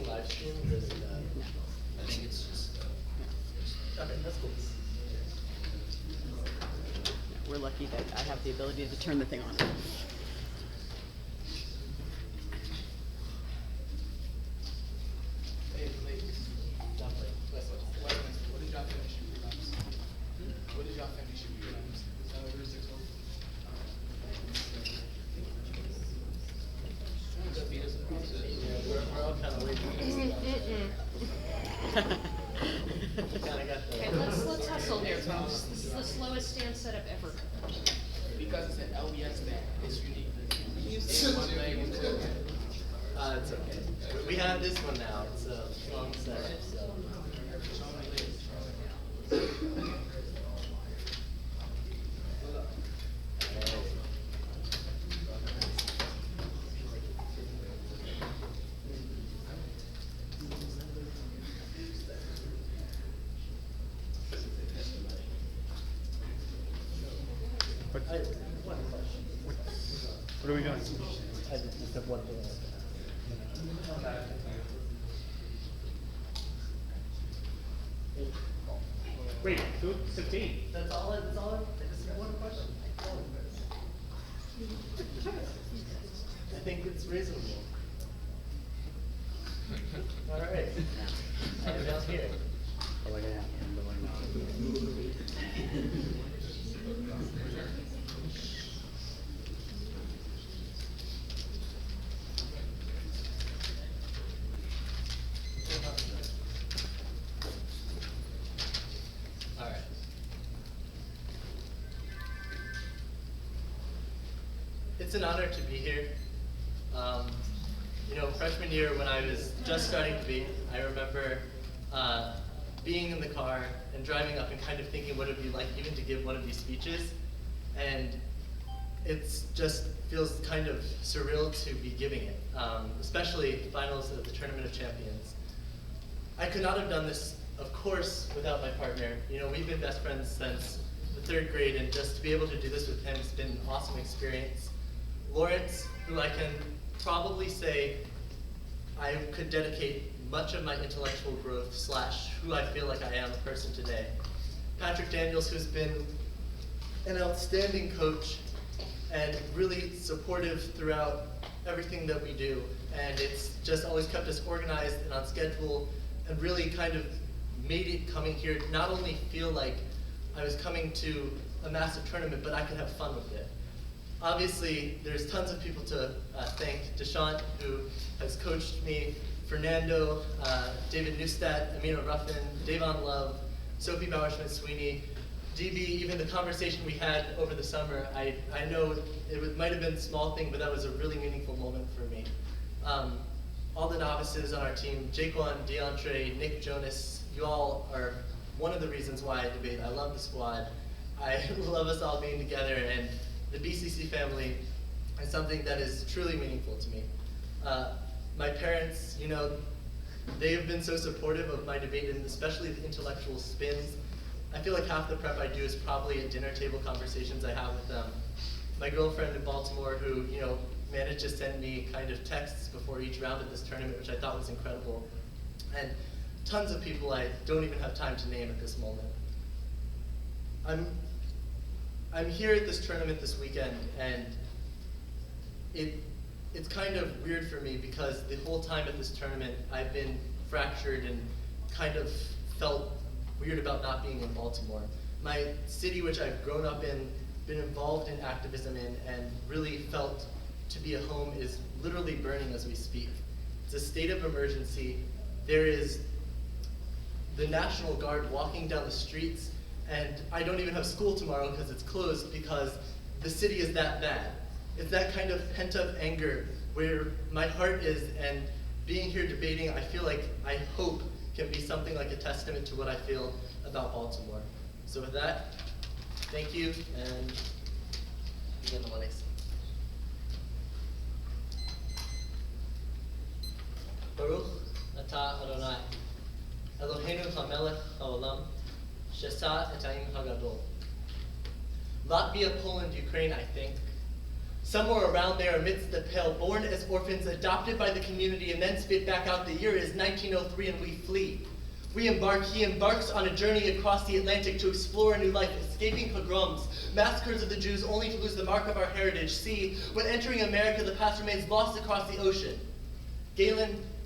being live streamed? Or is it, I think it's just. okay, that's cool. We're lucky that I have the ability to turn the thing on. Hey, ladies. Westminster, what did y'all finish your prereqs? What did y'all finish your prereqs? Is that what yours is called? Yeah, we're all kind of waiting. Kind of got the. Okay, let's hustle here, folks. This is the slowest stand setup ever. Because it's an LBS thing, it's unique. It's okay. We have this one now. It's a long setup. So. I have one question. What are we doing? I just have one thing. Wait, 2:15. That's all. That's all. I just have one question. I think it's reasonable. All right. I am down here. All right. It's an honor to be here. You know, freshman year when I was just starting to be, I remember being in the car and driving up and kind of thinking what it would be like even to give one of these speeches. And it's just feels kind of surreal to be giving it, especially finals of the Tournament of Champions. I could not have done this, of course, without my partner. You know, we've been best friends since the 3rd grade, and just to be able to do this with him has been an awesome experience. Lawrence, who I can probably say I could dedicate much of my intellectual growth / who I feel like I am a person today. Patrick Daniels, who's been an outstanding coach and really supportive throughout everything that we do. And it's just always kept us organized and on schedule and really kind of made it coming here not only feel like I was coming to a massive tournament, but I could have fun with it. Obviously, there's tons of people to thank. Deshant, who has coached me, Fernando, David Neustadt, Amina Ruffin, Davon Love, Sophie Bauer-Schmidt-Sweeney, DB, even the conversation we had over the summer, I know it might have been a small thing, but that was a really meaningful moment for me. All the novices on our team, Jaquan, DeAndre, Nick, Jonas, you all are one of the reasons why I debate. I love the squad. I love us all being together, and the BCC family is something that is truly meaningful to me. My parents, you know, they have been so supportive of my debate, and especially the intellectual spins. I feel like half the prep I do is probably at dinner table conversations I have with them. My girlfriend in Baltimore, who, you know, managed to send me kind of texts before each round of this tournament, which I thought was incredible. And tons of people I don't even have time to name at this moment. I'm here at this tournament this weekend, and it's kind of weird for me because the whole time at this tournament I've been fractured and kind of felt weird about not being in Baltimore. My city, which I've grown up in, been involved in activism in, and really felt to be a home, is literally burning as we speak. It's a state of emergency. There is the National Guard walking down the streets, and I don't even have school tomorrow because it's closed because the city is that bad. It's that kind of pent-up anger where my heart is, and being here debating, I feel like, I hope, can be something like a testament to what I feel about Baltimore. So with that, thank you, and begin the monies. Baruch atah Adonai, Eloheinu hamelech haolam, shesa et ha'im hagadol. Latvia, Poland, Ukraine, I think, Somewhere around there amidst the pale, born as orphans, adopted by the community, and then spit back out. The year is 1903 and we flee. He embarks on a journey across the Atlantic to explore a new life, escaping pogroms, massacres of the Jews, only to lose the mark of our heritage. See, when entering America, the past remains lost across the ocean.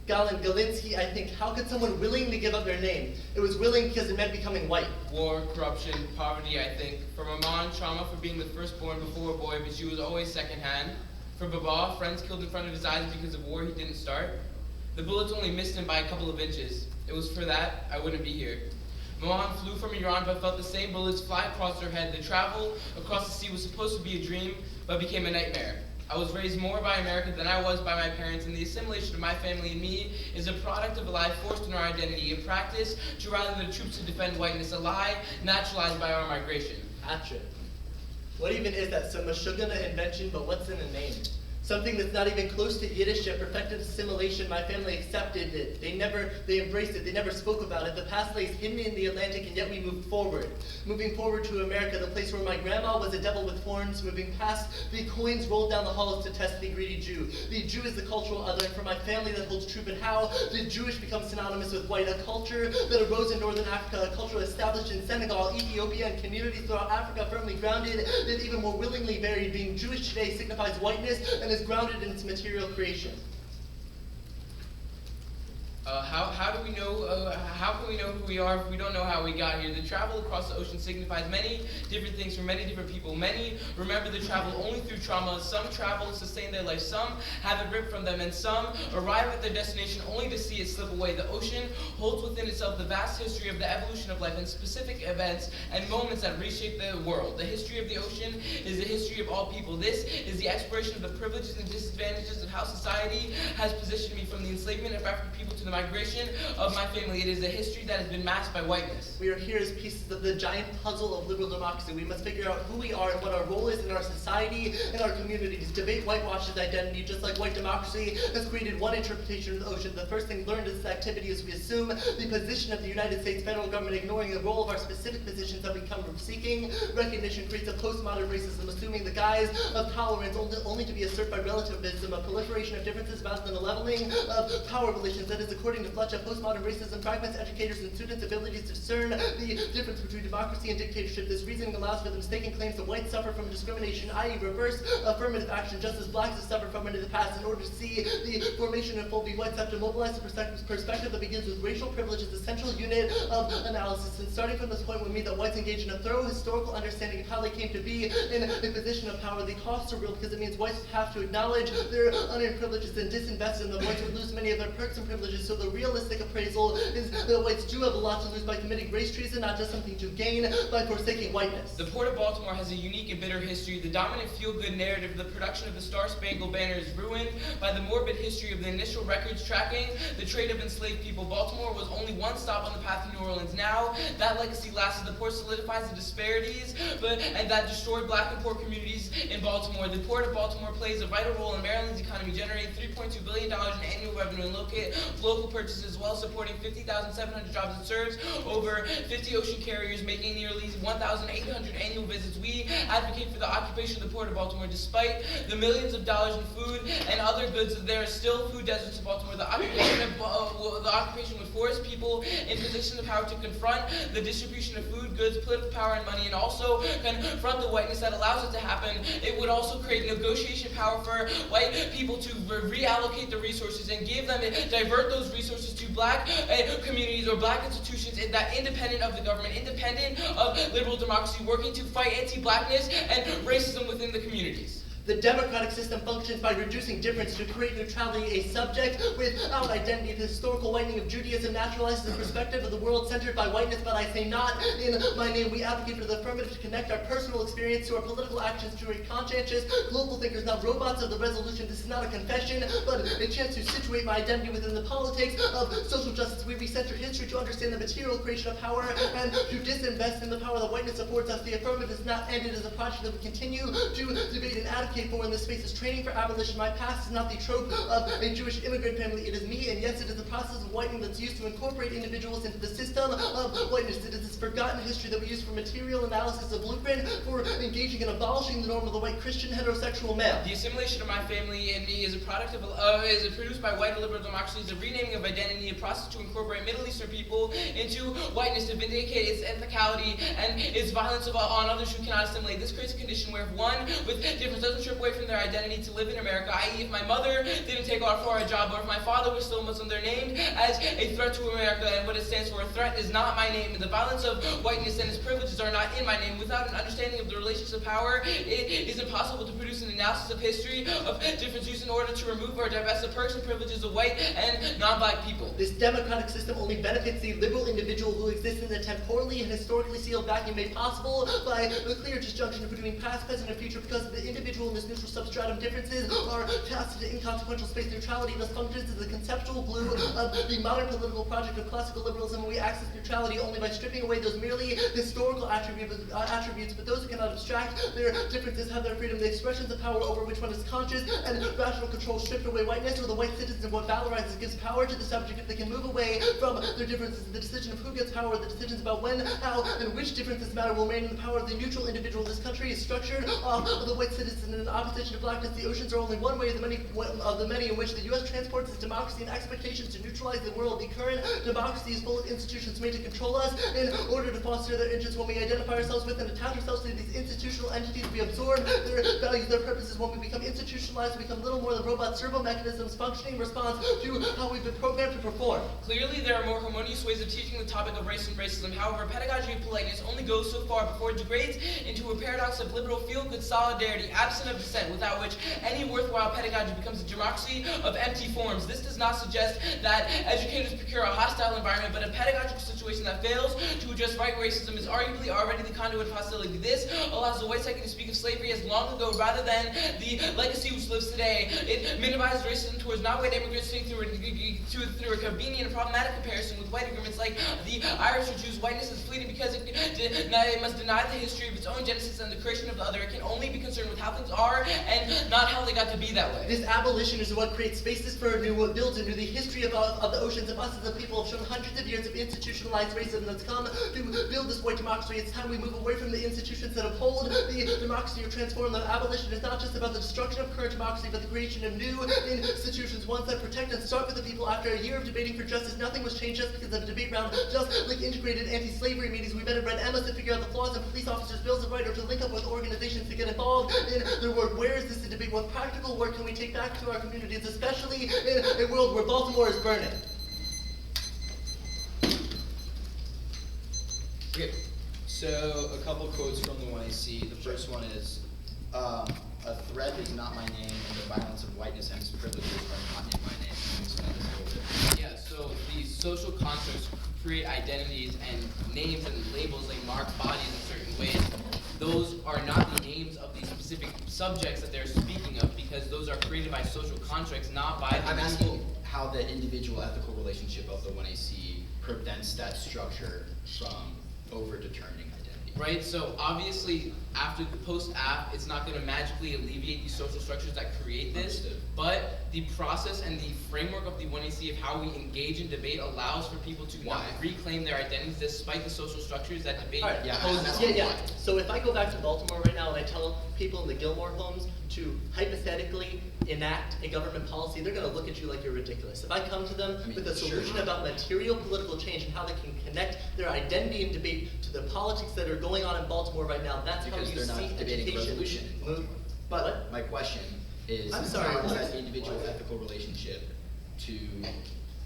Galinsky, I think, how could someone willingly give up their name? It was willing because it meant becoming white. War, corruption, poverty, I think. For Maman, trauma for being the firstborn before a boy, but she was always secondhand. For Baba, friends killed in front of his eyes because of war he didn't start. The bullets only missed him by a couple of inches. It was for that I wouldn't be here. Maman flew from Iran but felt the same bullets fly across her head. The travel across the sea was supposed to be a dream, but became a nightmare. I was raised more by America than I was by my parents, and the assimilation of my family and me is a product of a lie forced in our identity, a practice to rally the troops to defend whiteness, a lie naturalized by our migration. Gotcha. What even is that? Some Meshuggah invention, but what's in a name? Something that's not even close to Yiddish, yet perfected assimilation. My family accepted it. They embraced it. They never spoke about it. The past lays hidden in the Atlantic, and yet we moved forward. Moving forward to America, the place where my grandma was a devil with horns. Moving past, the coins rolled down the halls to test the greedy Jew. The Jew is the cultural other, and for my family that holds true. But how did Jewish become synonymous with white? A culture that arose in northern Africa, a culture established in Senegal, Ethiopia, and communities throughout Africa, firmly grounded, and even more willingly buried. Being Jewish today signifies whiteness, and is grounded in its material creation. How can we know who we are if we don't know how we got here? The travel across the ocean signifies many different things for many different people. Many remember the travel only through trauma. Some travel to sustain their life. Some have it ripped from them, and some arrive at their destination only to see it slip away. The ocean holds within itself the vast history of the evolution of life and specific events and moments that reshape the world. The history of the ocean is the history of all people. This is the exploration of the privileges and disadvantages of how society has positioned me from the enslavement of African people to the migration of my family. It is a history that has been masked by whiteness. We are here as pieces of the giant puzzle of liberal democracy. We must figure out who we are and what our role is in our society and our communities. Debate whitewashes identity, just like white democracy has created one interpretation of the ocean. The first thing learned in this activity is we assume the position of the United States federal government, ignoring the role of our specific positions that we come from seeking. Recognition creates a postmodern racism, assuming the guise of tolerance only to be asserted by relativism, a proliferation of differences rather than a leveling of power relations. That is, according to Fletcher, postmodern racism fragments educators' and students' abilities to discern the difference between democracy and dictatorship. This reasoning allows for the mistaken claims that whites suffer from discrimination, i.e. reverse affirmative action, just as blacks have suffered from it in the past. In order to see the formation of full view, whites have to mobilize the perspective that begins with racial privilege as the central unit of analysis. And starting from this point would mean that whites engage in a thorough historical understanding of how they came to be in a position of power. The costs are real because it means whites have to acknowledge their unearned privileges and disinvest in them. Whites would lose many of their perks and privileges, so the realistic appraisal is that whites do have a lot to lose by committing race treason, not just something to gain by forsaking whiteness. The Port of Baltimore has a unique and bitter history. The dominant feel-good narrative of the production of the Star-Spangled Banner is ruined by the morbid history of the initial records tracking the trade of enslaved people. Baltimore was only one stop on the path to New Orleans. Now, that legacy lasts as the port solidifies the disparities and that destroyed black and poor communities in Baltimore. The Port of Baltimore plays a vital role in Maryland's economy, generating $3.2 billion in annual revenue and local purchases while supporting 50,700 jobs. It serves over 50 ocean carriers, making nearly 1,800 annual visits. We advocate for the occupation of the Port of Baltimore. Despite the millions of dollars in food and other goods, there are still food deserts in Baltimore. The occupation would force people in positions of power to confront the distribution of food, goods, political power, and money, and also confront the whiteness that allows it to happen. It would also create negotiation power for white people to reallocate the resources and divert those resources to black communities or black institutions that independent of the government, independent of liberal democracy, working to fight anti-blackness and racism within the communities. The democratic system functions by reducing difference to create neutrality. A subject without identity. The historical whitening of Judaism naturalizes the perspective of the world centered by whiteness, but I say not in my name. We advocate for the affirmative to connect our personal experience to our political actions, to a conscientious global thinkers, not robots of the resolution. This is not a confession, but a chance to situate my identity within the politics of social justice. We recenter history to understand the material creation of power and to disinvest in the power that whiteness affords us. The affirmative is not ended as a project that we continue to debate and advocate advocate for in this space is training for abolition. My past is not the trope of a Jewish immigrant family. It is me, and yes, it is the process of whitening that's used to incorporate individuals into the system of whiteness. It is this forgotten history that we use for material analysis of blueprint for engaging in abolishing the norm of the white Christian heterosexual male. The assimilation of my family and me is a product of, is produced by white liberal democracies, a renaming of identity, a process to incorporate Middle Eastern people into whiteness to vindicate its ethnicality and its violence on others who cannot assimilate. This creates a condition where if one with difference doesn't strip away from their identity to live in America, i.e. if my mother didn't take our foreign job, or if my father was still Muslim, they're named as a threat to America, and what it stands for, a threat is not my name. The violence of whiteness and its privileges are not in my name. Without an understanding of the relations of power, it is impossible to produce an analysis of history of difference used in order to remove or divest the perks and privileges of white and non-black people. This democratic system only benefits the liberal individual who exists in the temporally and historically sealed vacuum made possible by the clear disjunction between past, present, and future, because the individual in this neutral substratum differences are cast into inconsequential space neutrality, thus functions as the conceptual glue of the modern political project of classical liberalism, where we access neutrality only by stripping away those merely historical attributes, but those who cannot abstract their differences have their freedom, the expressions of power over which one is conscious, and rational control stripped away whiteness, or the white citizen, what valorizes gives power to the subject if they can move away from their differences. The decision of who gets power, the decisions about when, how, and which differences matter will remain in the power of the neutral individual. This country is structured off of the white citizen in opposition to blackness. The oceans are only one way of the many in which the U.S. transports its democracy and expectations to neutralize the world. The current democracy is full of institutions made to control us in order to foster their interests. When we identify ourselves with and attach ourselves to these institutional entities, we absorb their values, their purposes. When we become institutionalized, we become little more than robot servo mechanisms functioning in response to how we've been programmed to perform. Clearly, there are more harmonious ways of teaching the topic of race and racism. However, pedagogy of politeness only goes so far before it degrades into a paradox of liberal feel-good solidarity, absent of dissent, without which any worthwhile pedagogy becomes a democracy of empty forms. This does not suggest that educators procure a hostile environment, but a pedagogical situation that fails to address right racism is arguably already the conduit of hostility. This allows the white second to speak of slavery as long ago rather than the legacy which lives today. It minimizes racism towards non-white immigrants through a convenient and problematic comparison with white agreements like the Irish or Jews. Whiteness is fleeting because it must deny the history of its own genesis and the creation of the other. It can only be concerned with how things are and not how they got to be that way. This abolition is what creates spaces for what builds into the history of the oceans. Of us as a people have shown hundreds of years of institutionalized racism that's come to build this white democracy. It's time we move away from the institutions that uphold the democracy or transform them. Abolition is not just about the destruction of current democracy, but the creation of new institutions, ones that protect and start with the people. After a year of debating for justice, nothing was changed just because of a debate round. Just like integrated anti-slavery meetings, we met and read Emma's to figure out the flaws in police officers' bills of right, or to link up with organizations to get involved in their work. Where is this a debate? What practical work can we take back to our communities, especially in a world where Baltimore is burning? Okay, so a couple quotes from the one I see. The first one is, a threat is not my name, and the violence of whiteness and its privileges are not in my name. Can you explain this a little bit? Yeah, so these social constructs create identities and names and labels. They mark bodies in certain ways. Those are not the names of the specific subjects that they're speaking of, because those are created by social constructs, not by the I'm people. asking how the individual ethical relationship of the 1AC prevents that structure from over-determining identity. Right, so obviously after the post-app, it's not going to magically alleviate these social structures that create this, Understood. but the process and the framework of the 1AC of how we engage in debate allows for people to not Why? reclaim their identities despite the social structures that debate All right. Yeah, poses. Yeah. So if I go back to Baltimore right now and I tell people in the Gilmore homes to hypothetically enact a government policy, they're going to look at you like you're ridiculous. If I come to them with a solution about material political change and how they can connect their identity and debate to the politics that are going on in Baltimore right now, that's Because how you they're not see debating education resolution. move. But My question is, I'm sorry, how is what? that individual ethical relationship to...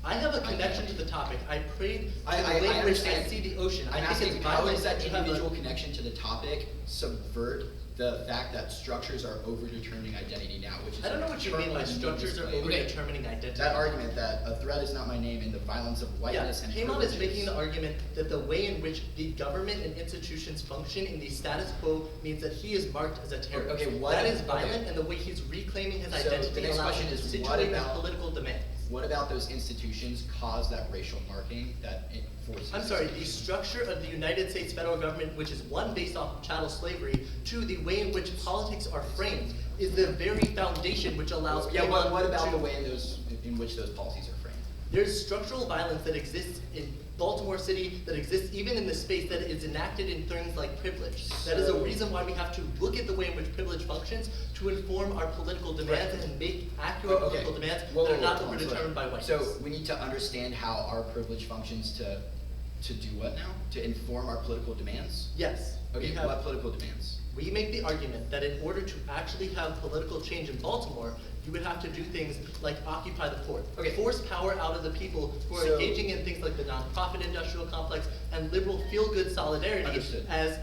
I have a connection to the topic. I prayed to I the way in which I understand. see the ocean. I'm I think asking, it's how violent does that to have a- individual connection to the topic subvert the fact that structures are over-determining identity now, which is... I don't know what you mean by term structures are displayed. over-determining identity. That argument that a threat is not my name and the violence of whiteness and Econ privileges... is making the argument that the way in which the government and institutions function in the status quo means that he is marked as a terrorist. Okay, what- that is okay. violent, and the way he's reclaiming his So identity the next allows question him to is, situate what his about- political demands. what about those institutions cause that racial marking that it forces? I'm sorry, the structure of the United States federal government, which is one based off of chattel slavery, to the way in which politics are framed, is the very foundation which allows Yeah, anyone what about to- the way in which those policies are framed? There's structural violence that exists in Baltimore City, that exists even in the space that is enacted in things like privilege. That is a So- reason why we have to look at the way in which privilege functions to inform our political demands Right. and make accurate Okay. political demands Whoa, that are whoa, not hold on, overdetermined by whiteness. So we need to understand how our privilege functions to do what now? To inform our political demands? Yes. we Okay, have- what political demands? We make the argument that in order to actually have political change in Baltimore, you would have to do things like occupy the port, Okay. force power out of the people who are So- engaging in things like the nonprofit industrial complex and liberal feel-good solidarity Understood. as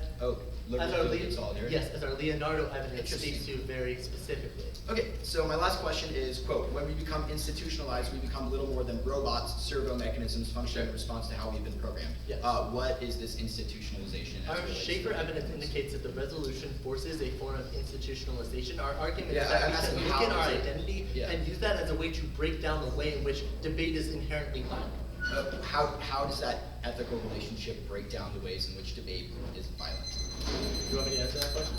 Liberal our feel-good solidarity? Yes, as our Leonardo evidence Interesting. speaks to very specifically. Okay, so my last question is, quote, when we become institutionalized, we become little more than robots, servo mechanisms functioning in response to how we've been programmed. Yes. What is this institutionalization? as Our it relates to Schaefer that? evidence indicates that the resolution forces a form of institutionalization. Our argument Yeah, is that I'm we asking can look how at our is it- identity yeah. and use that as a way to break down the way in which debate is inherently violent. How does that ethical relationship break down the ways in which debate is violent? Do you want me to answer that question?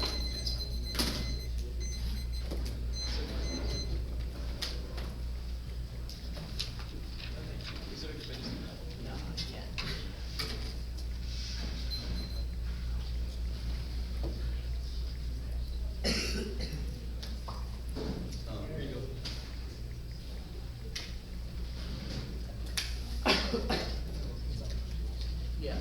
Yeah.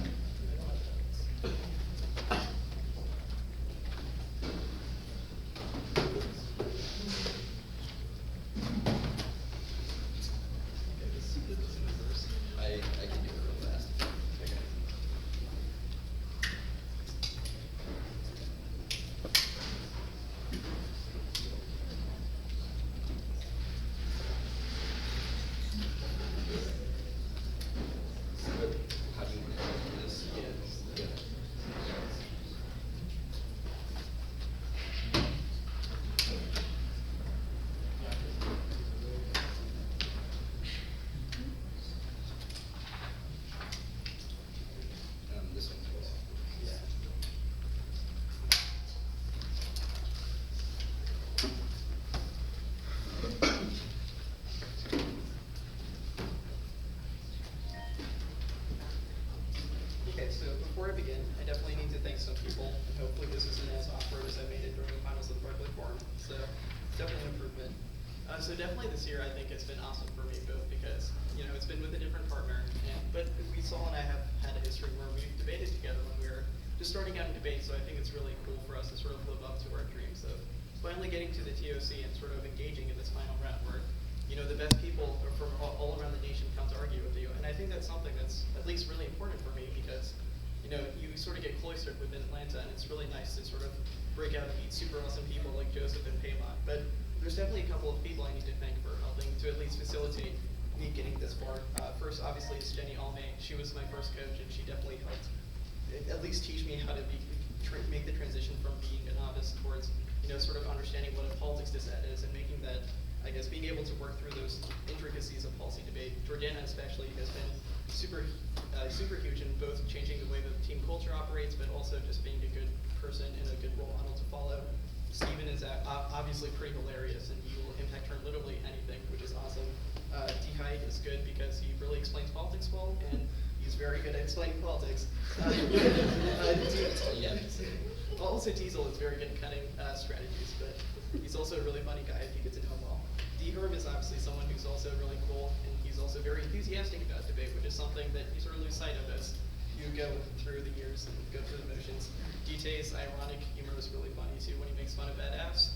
I can do it real fast. Okay. How do you want to do this? Yeah. This one. Yeah. Okay, so before I begin, I definitely need to thank some people, and hopefully this isn't as awkward as I made it during the finals of the Berkeley Forum. So it's definitely an improvement. So definitely this year, I think it's been awesome for me, both because it's been with a different partner, but we saw and I have had a history where we've debated together when we were just starting out in debate. So I think it's really cool for us to sort of live up to our dreams of finally getting to the TOC and sort of engaging in this final round where the best people from all around the nation come to argue with you. And I think that's something that's at least really important for me because, you sort of get cloistered within Atlanta and it's really nice to sort of break out and meet super awesome people like Joseph and Paymont. But there's definitely a couple of people I need to thank for helping to at least facilitate me getting this far. First, obviously, is Jenny Almay. She was my first coach and she definitely helped at least teach me how to make the transition from being a novice towards, sort of understanding what a politics dissent is and making that, I guess, being able to work through those intricacies of policy debate. Jordana especially has been super huge in both changing the way the team culture operates, but also just being a good person and a good role model to follow. Steven is obviously pretty hilarious and he will impact her literally anything, which is awesome. D-Hike is good because he really explains politics well and he's very good at explaining politics. Also Diesel is very good at cutting strategies, but he's also a really funny guy if you get to know him well. D-Herb is obviously someone who's also really cool and he's also very enthusiastic about debate, which is something that you sort of lose sight of as you go through the years and go through the motions. D-Tay's ironic humor is really funny too when he makes fun of bad apps.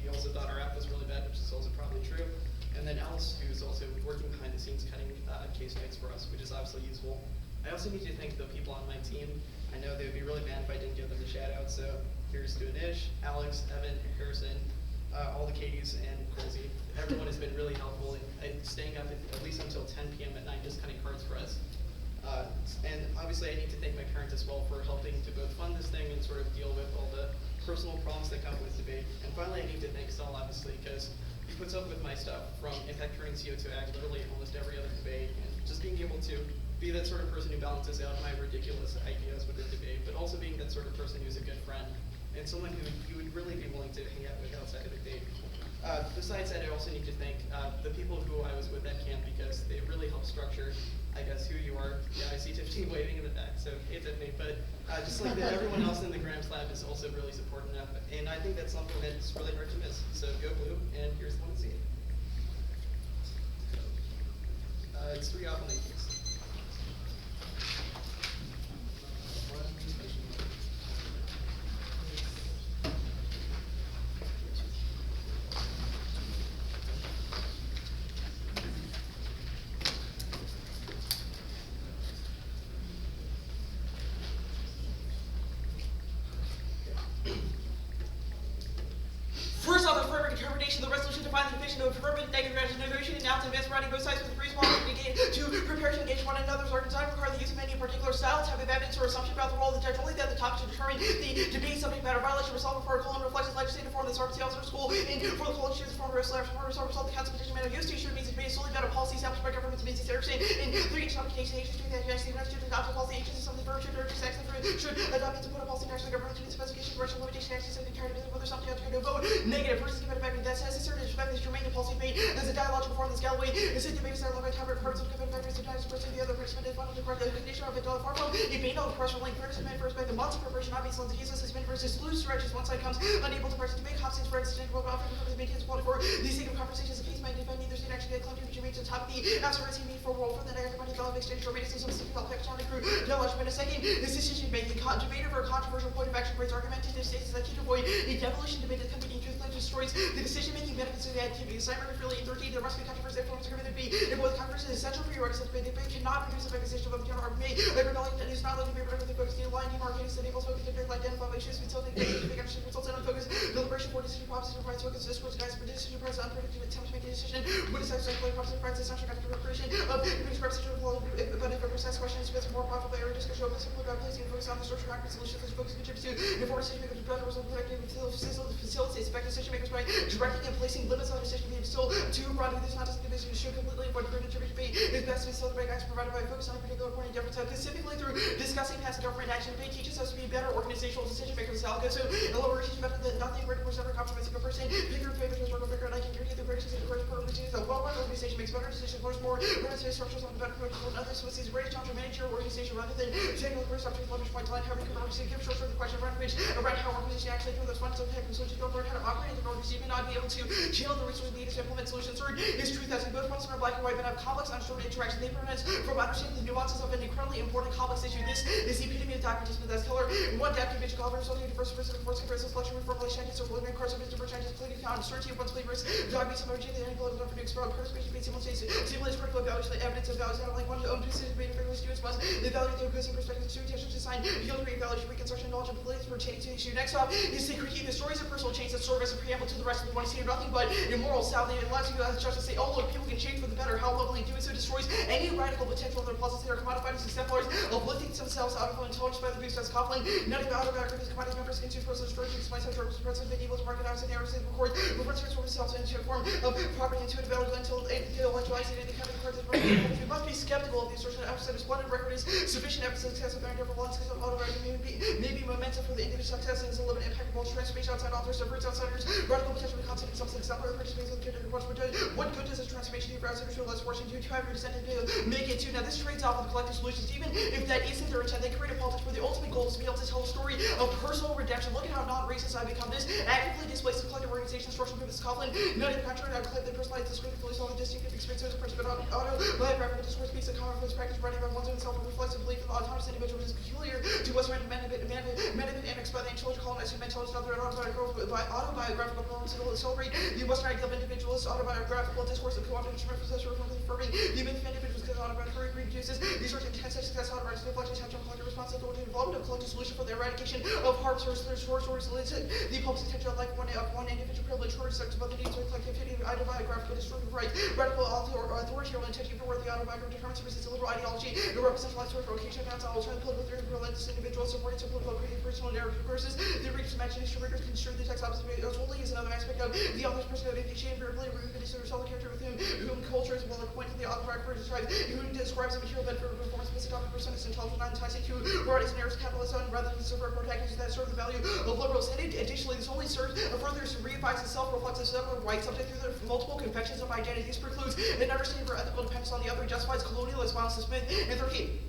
He also thought our app was really bad, which is also probably true. And then Alice, who's also working behind the scenes cutting case notes for us, which is obviously useful. I also need to thank the people on my team. I know they would be really mad if I didn't give them a shout out, so here's to Anish, Alex, Evan, Harrison, all the Katies, and Colsey. Everyone has been really helpful in staying up at least until 10 p.m. at night just cutting cards for us. And obviously I need to thank my parents as well for helping to both fund this thing and sort of deal with all the personal problems that come with debate. And finally I need to thank Saul obviously because he puts up with my stuff, from impact turning CO2 act literally almost every other debate, and just being able to be that sort of person who balances out my ridiculous ideas within debate, but also being that sort of person who's a good friend, and someone who you would really be willing to hang out with outside of debate. Besides that, I also need to thank the people who I was with at camp, because they really helped structure, I guess, who you are. Yeah, I see Tiffany waving in the back, so it's at me. But just like that, everyone else in the Grams Lab is also really supportive enough, and I think that's something that's really hard to miss. So go blue, and here's the one to see it. It's 3 off on the keys. First off, the affirmative interpretation of the resolution defines the division of affirmative negative negotiation and now to advance writing both sides with a free small to prepare to engage one another's or design require the use of any particular style, type of evidence, or assumption about the role of the judge, only that the topic to determine the debate subject matter violation resolved before a colon reflects the legislative form of the Sarbanes Officer School and for the colon chooses form of result the council petition matter used to issue means debate solely about a policy established by governments of BCC Erickson and 3 each application agencies to the agency to adopt a policy agencies of the verb should urge sex should adopt means to put a policy national government to meet specification direction limitation agencies of the entire division whether something to vote negative versus give it back that's necessary to respect this germane to policy debate as a dialogical form this Galloway is a debate style by time records of government factors sometimes expressing the other participant is one of the correct condition of a dollar form a being of press for length versus men first by the months of preparation obviously the cases has been versus loose stretches one side comes unable to participate Hobson's for instance will offer the maintains quality for the sake of conversations the case might defend neither state actually claim to germane to top the absolute need for role for the negative money development exchange germane system specific health on the crew knowledge but a second is decision making debate over a controversial point of action raise argumentative states that to avoid a devolution debate that competing truth claims destroys the decision making benefits of the activity assignment really 13 there must be controversy that forms agreement be in both controversy is essential for your works that debate cannot produce a position of the general argument overall that is not looking to be with the focus the line demarcating that enables focus to identify issues until they big action results in unfocused deliberation for decision proposition provides focus discourse guides for decision price unpredictable attempt to make a decision when it's actually proposition provides essential kind of preparation of the proposition but if a precise question is more powerful area discussion open simple about placing focus on the social concrete solutions which focus contributes to inform decision makers better result facilitates effective decision makers by directing and placing limits on decision being still too broad this not just division should completely avoid the determination debate is best to be celebrated guides provided by focus on a particular point of difference specifically through discussing past government action debate teaches us to be better organizational decision makers so elaboration better than nothing greater for ever compromising a person figure favors work figure and I can guarantee the greatest is the greatest part of a well-run organization makes better decisions learns more organizational structures on the better protocol and others so it sees the greatest challenge of managing your organization rather than taking the first option leverage point line how we can give short the question around which around how organization actually do those funds of tech so you don't learn how to operate the organization you may not be able to channel the resources needed to implement solutions third is truth as in both problems are black and white but have complex unstructured interaction they prevent us from understanding the nuances of an incredibly important complex issue this is the epitome of dogmatism that's color one depth convention color so the first person of force comparison selection reformulation so living course of different changes clearly found certainty of one's believers dogmatism of the angle of the expert participation based simultaneous critical evaluation the evidence of values not like one's own decision made for students must evaluate the opposing perspectives to intentions design field re-evaluation reconstruction knowledge and beliefs pertaining to the issue next up is to critique the stories of personal change that serve as a preamble to the rest of the one see nothing but immoral salvation and allows you to just to say oh look people can change for the better how lovely doing so destroys any radical potential of their pluses that are commodified as exemplars of lifting themselves out of intelligence by the boost as coupling none of the autobiographies commodities members into personal storage explains how to president being able to market out and errors in record reverse transform themselves into a form of property into a value until intellectualizing any kind of records you must be skeptical of the assertion that a splendid record is sufficient evidence of success of very different lines because of autobiography may be momentum for the individual success and is a limited impact of all transformation outside authors subverts outsiders radical potential of concept themselves an exemplary participates in the reports what good does this transformation do for outsiders who are less fortunate to have your descendant to make it to now this trades off with collective solutions even if that isn't their intent they create a politics where the ultimate goal is to be able to tell a story of personal redemption look at how non-racist I've become this actively displaces the collective organization structural movements Coughlin not in the contrary I claim that personalized discrete police all the distinctive experiences of person but autobiographical discourse speaks of common for this practice writing about one's own self and reflects a belief in the autonomous individual which is peculiar to Westminster dynamics by the intelligent colonized who mentalists not their autobiographical performance to celebrate the Western ideal of individualist autobiographical discourse of cooperative instrument possessor of affirming the myth of individuals success automatic reproduces. These sorts of intense success automatic reflections have to collective responsibility involved in a collective solution for the eradication of harm sources. The public's attention like one individual privilege towards sex, but the needs of collectivity, autobiographical destructive rights, radical authoritarian intention for the autobiography determines versus liberal ideology, it represents life source vocation, that's all alternative political theory, relentless individual supporting some political creative personal narrative versus the reader's imagination rigors construe the text opposite solely is another aspect of the author's personality, she invariably reconsiders all the character with whom culture is well acquainted, the autobiographer describes a material bed for performance specific topic person is intelligent, not enticing to write as narrative capitalism rather than serve protagonists that serve the value of liberals. And additionally, this only serves further to reify itself, reflects itself on white subject through the multiple confections of identities, precludes an understanding for ethical dependence on the other, justifies colonialist violence to Smith, and 13.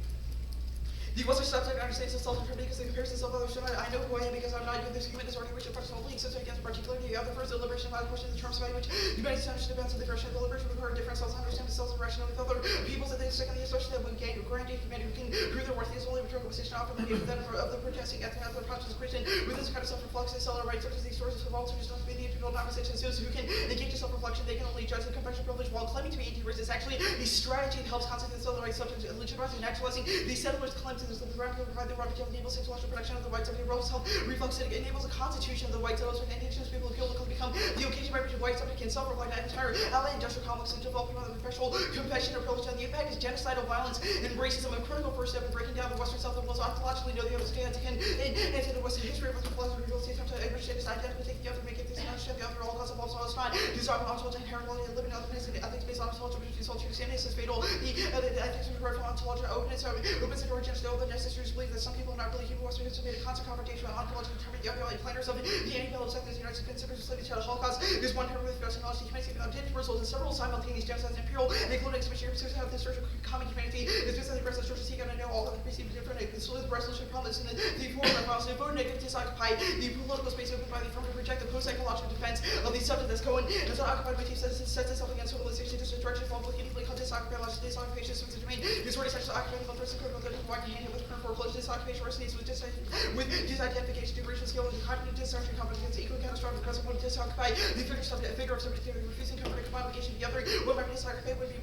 The Western subject understands himself in because the comparison of others. I know who I am because I'm not good. This human is already rich and personal only, except against particularly the other first deliberation by the question of the terms by which humanity understands depends on the direction of deliberation regarding different selves, understand themselves in relation with other peoples, and then secondly, especially that when gain granted humanity who can prove their worth is only return position often the name of the protesting ethnic other conscious Christian with this kind of self-reflection, seller rights such as these sources of all to just be the individual not restrictions those who can engage in self-reflection, they can only judge the conventional privilege while claiming to be anti-racist. It's actually a strategy that helps constantly seller rights subject legitimizing and actualizing the settlers' claims to the radical the right to enables intellectual protection of the rights of the rose self reflex. It enables a constitution of the white settlers with indigenous people who feel to become the occasion by which the white subject can self-reflect that entire allied industrial complex and developing on the professional confession of privilege. And the impact is genocidal violence and racism, a critical first step in breaking down the Western self that was ontologically know the other stands and into the Western history of the philosophy reveals the attempt to understand this identity, take the other, make it this and understand the other, all cause of all is fine. These are ontological inherently and living otherness and ethics based on ontological results to examine this is fatal. The ethics of regard for ontological openness opens the door against all the necessary belief that some people are not really human Western history made a constant confrontation with ontological determined the underlying planners of the anti-Bellow sectors the United States considers slavery to the Holocaust is one term with discussing knowledge humanity without did result in several simultaneous genocides and imperial and colonial expansion pursuits of the search of common humanity is just as the rest of the church is seeking to know all of the preceding different and the resolution promise and the form of violence and vote negative disoccupy the political space opened by the affirmative reject the post-psychological defense of the subject that's going and so occupied by sets itself against civilization just a direction of looking called disoccupy logic disoccupation swings the domain is already sexual occupying the first critical that why can handle with current foreclosure disoccupation resonates with disidentification to racial skill and cognitive dysfunction competence equal catastrophic present one disoccupy the figure of subject refusing comfort obligation the other what my disoccupy would be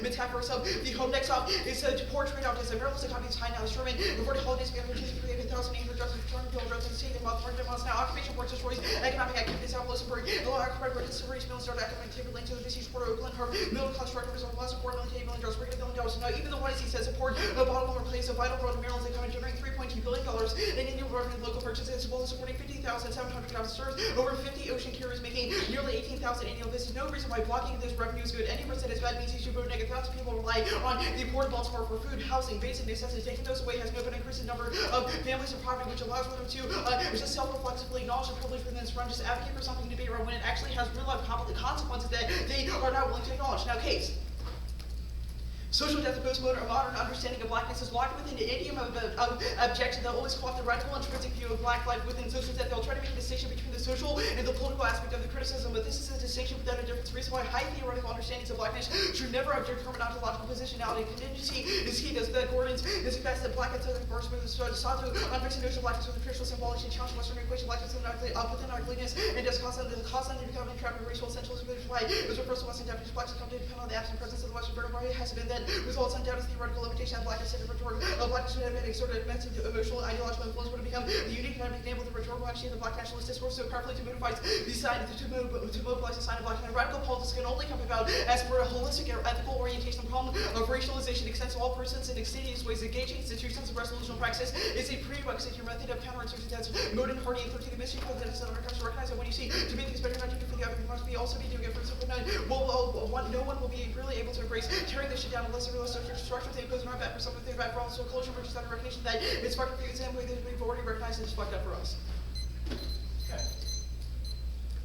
metaphor of the home next up is to portray out as a miracle to copy high now Sherman before the holidays we have to create 1,800 drugs with return bill drugs and state about 400 months now occupation works destroys economic activities out Luxembourg the law occupied by discoveries mill start economic activity linked to the BCC Port Oakland Harbor middle class structures of less than $4 million drugs breaking $1 billion now even the one he says support Baltimore plays a vital role in Maryland they come in generating $3.2 billion in annual revenue local purchases as well as supporting 50,700 jobs served over 50 ocean carriers making nearly 18,000 annual visits no reason why blocking this revenue is good any percent is bad means you should vote negative thousands of people rely on the Port of Baltimore for food housing basic necessities taking those away has no but increased the number of families in poverty which allows for them to just self-reflexively acknowledge the privilege within this run just advocate for something to be around when it actually has real life consequences that they are not willing to acknowledge now case social death of postmodern understanding of blackness is locked within the idiom of objection that always co-opt the radical intrinsic view of black life within social death. They'll try to make a distinction between the social and the political aspect of the criticism, but this is a distinction without a difference. The reason why high theoretical understandings of blackness should never have determined ontological positionality. Contingency is key as the Gordon's is the best that black and southern first movement sought to unfix the notion of blackness with the traditional symbology challenge Western equation blackness within ugliness and just constantly becoming trapped in racial essentialism which is why it was a first Western definition blacks come to depend on the absent presence of the Western vertebrae has been then results in doubt as theoretical limitation and blackness and rhetoric blackness would have been exerted immense emotional and ideological influence would have become the unique dynamic enable the rhetorical action of the black nationalist discourse so powerfully to mobilize the sign to mobilize the sign of black and radical politics can only come about as per a holistic ethical orientation. The problem of racialization extends to all persons in extraneous ways engaging institutions of resolutional praxis is a prerequisite to your method of counterinsurgency that's modern hardy and 13 the mystery of that is that to recognize that when you see to make things better not to do for the other you must be also be doing it for someone no one will be really able to embrace tearing this shit down unless there is a structure they impose not bad for something they're bad for all so closure which is that recognition that it's fucked up for you the same way that we've already recognized it's fucked up for us. Okay.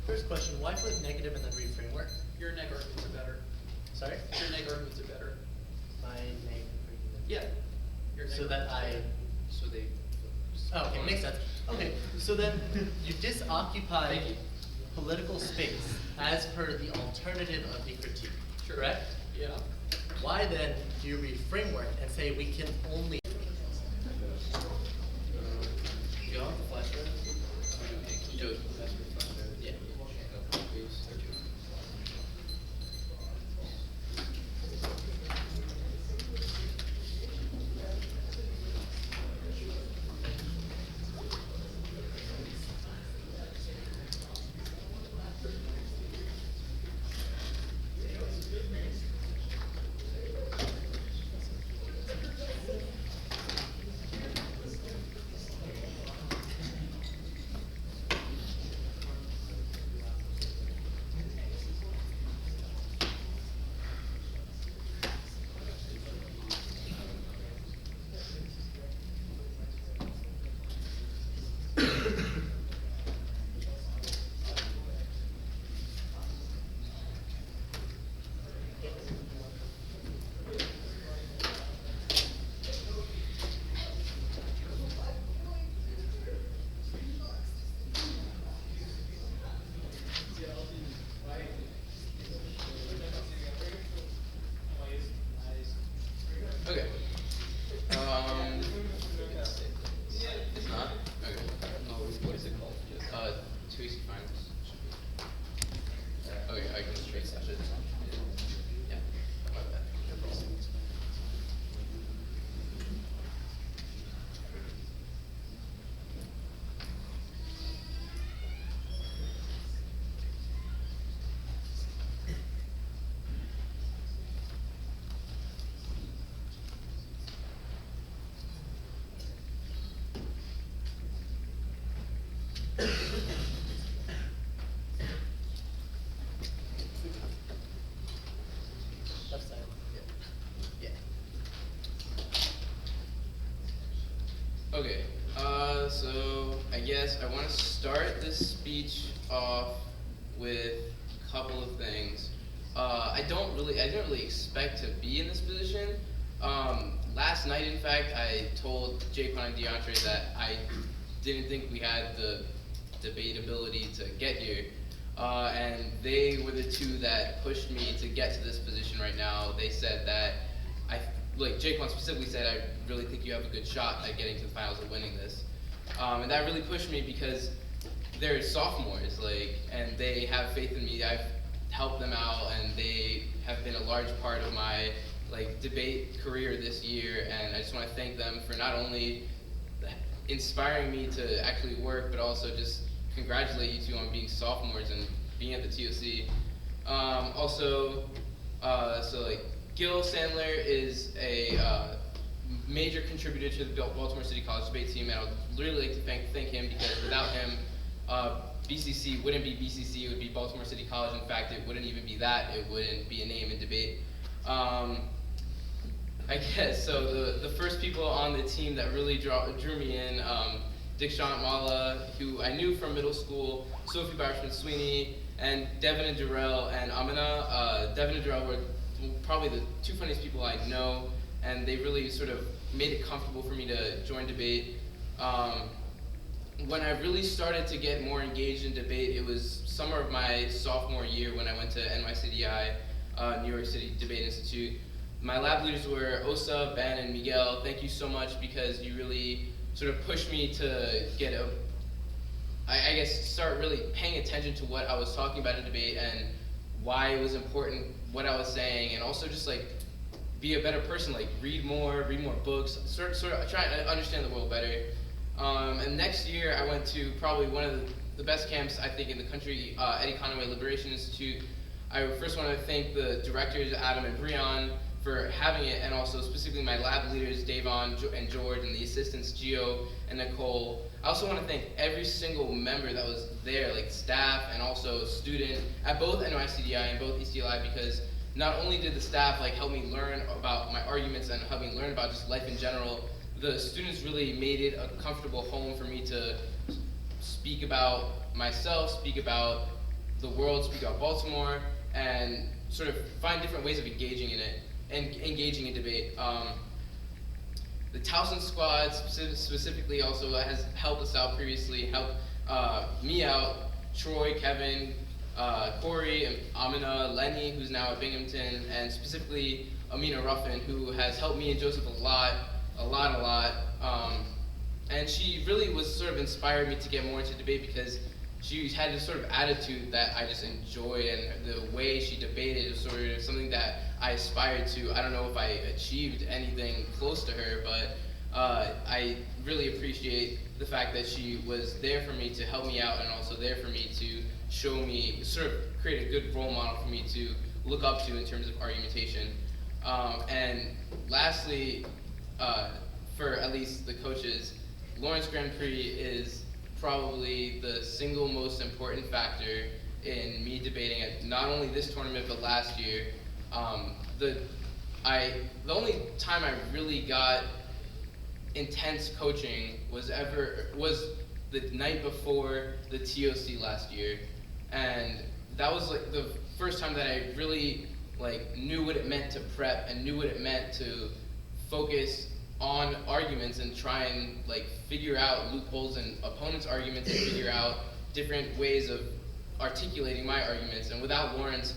First question, why flip negative and then read framework? Your neg arguments are better. Sorry? Your neg arguments are better. My name. Yeah. Your neg So that arguments So they. Oh, okay, makes sense. Okay, so then you disoccupy political space as per the alternative of the critique, Sure. correct? Yeah. Why then do you read framework and say we can only You want the flash drive? Yeah. It's not? Okay. What is it called? TOC Finals. Okay, I can straight that. Yeah. My bad. Left side. Yeah. Okay, so I guess I want to start this speech off with a couple of things. I didn't really expect to be in this position. Last night, in fact, I told Econ and DeAndre that I didn't think we had the debatability to get here. And they were the two that pushed me to get to this position right now. They said that Jaquan specifically said, I really think you have a good shot at getting to the finals and winning this. And that really pushed me because they're sophomores, and they have faith in me. I've helped them out, and they have been a large part of my debate career this year. And I just want to thank them for not only inspiring me to actually work, but also just congratulate you two on being sophomores and being at the TOC. Gil Sandler is a major contributor to the Baltimore City College debate team, and I would really like to thank him because without him, BCC wouldn't be BCC, it would be Baltimore City College. In fact, it wouldn't even be that, it wouldn't be a name in debate. I guess, so the first people on the team that really drew me in, Dikshant Mala, who I knew from middle school, Sophie Bauerschmidt-Sweeney, and Devin and Jarrell and Amina. Devin and Jarrell were probably the two funniest people I know, and they really sort of made it comfortable for me to join debate. When I really started to get more engaged in debate, it was summer of my sophomore year when I went to NYCDI, New York City Debate Institute. My lab leaders were Osa, Ben, and Miguel. Thank you so much because you really sort of pushed me to get start really paying attention to what I was talking about in debate and why it was important, what I was saying, and also just be a better person, read more books, sort of try to understand the world better. And next year I went to probably one of the best camps I think in the country, Eddie Conway Liberation Institute. I first want to thank the directors, Adam and Breon, for having it, and also specifically my lab leaders, Davon and George, and the assistants, Gio and Nicole. I also want to thank every single member that was there, staff and also student at both NYCDI and both ECLI, because not only did the staff help me learn about my arguments and help me learn about just life in general, the students really made it a comfortable home for me to speak about myself, speak about the world, speak about Baltimore, and sort of find different ways of engaging in it. And engaging in debate. The Towson squad specifically also has helped us out previously, helped me out, Troy, Kevin, Corey, and Amina, Lenny, who's now at Binghamton, and specifically Amina Ruffin, who has helped me and Joseph a lot. And she really was sort of inspired me to get more into debate because she had this sort of attitude that I just enjoyed, and the way she debated was sort of something that I aspired to. I don't know if I achieved anything close to her, but I really appreciate the fact that she was there for me to help me out and also there for me to show me, sort of create a good role model for me to look up to in terms of argumentation. And lastly, for at least the coaches, Lawrence Grand Prix is probably the single most important factor in me debating at not only this tournament but last year. The only time I really got intense coaching was the night before the TOC last year, and that was the first time that I really knew what it meant to prep and knew what it meant to focus on arguments and try and figure out loopholes in opponents' arguments and figure out different ways of articulating my arguments. And without Lawrence,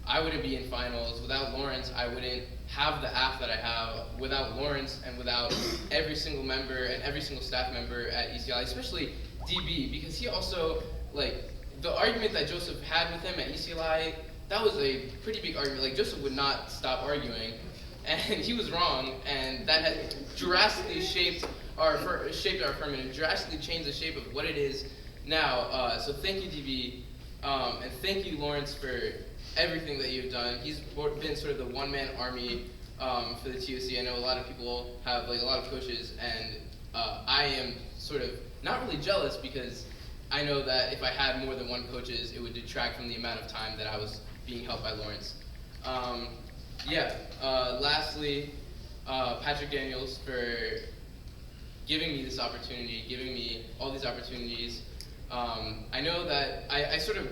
I wouldn't be in finals. Without Lawrence, I wouldn't have the app that I have without Lawrence and without every single member and every single staff member at ECLI, especially DB, because he also, like, the argument that Joseph had with him at ECLI, that was a pretty big argument. Like, Joseph would not stop arguing, and he was wrong, and that had drastically shaped our firm and drastically changed the shape of what it is now. So thank you, DB, and thank you, Lawrence, for everything that you've done. He's been sort of the one-man army for the TOC. I know a lot of people have, like, a lot of coaches, and I am sort of not really jealous because I know that if I had more than one coaches, it would detract from the amount of time that I was being helped by Lawrence. Lastly, Patrick Daniels for giving me this opportunity, giving me all these opportunities. I know that I sort of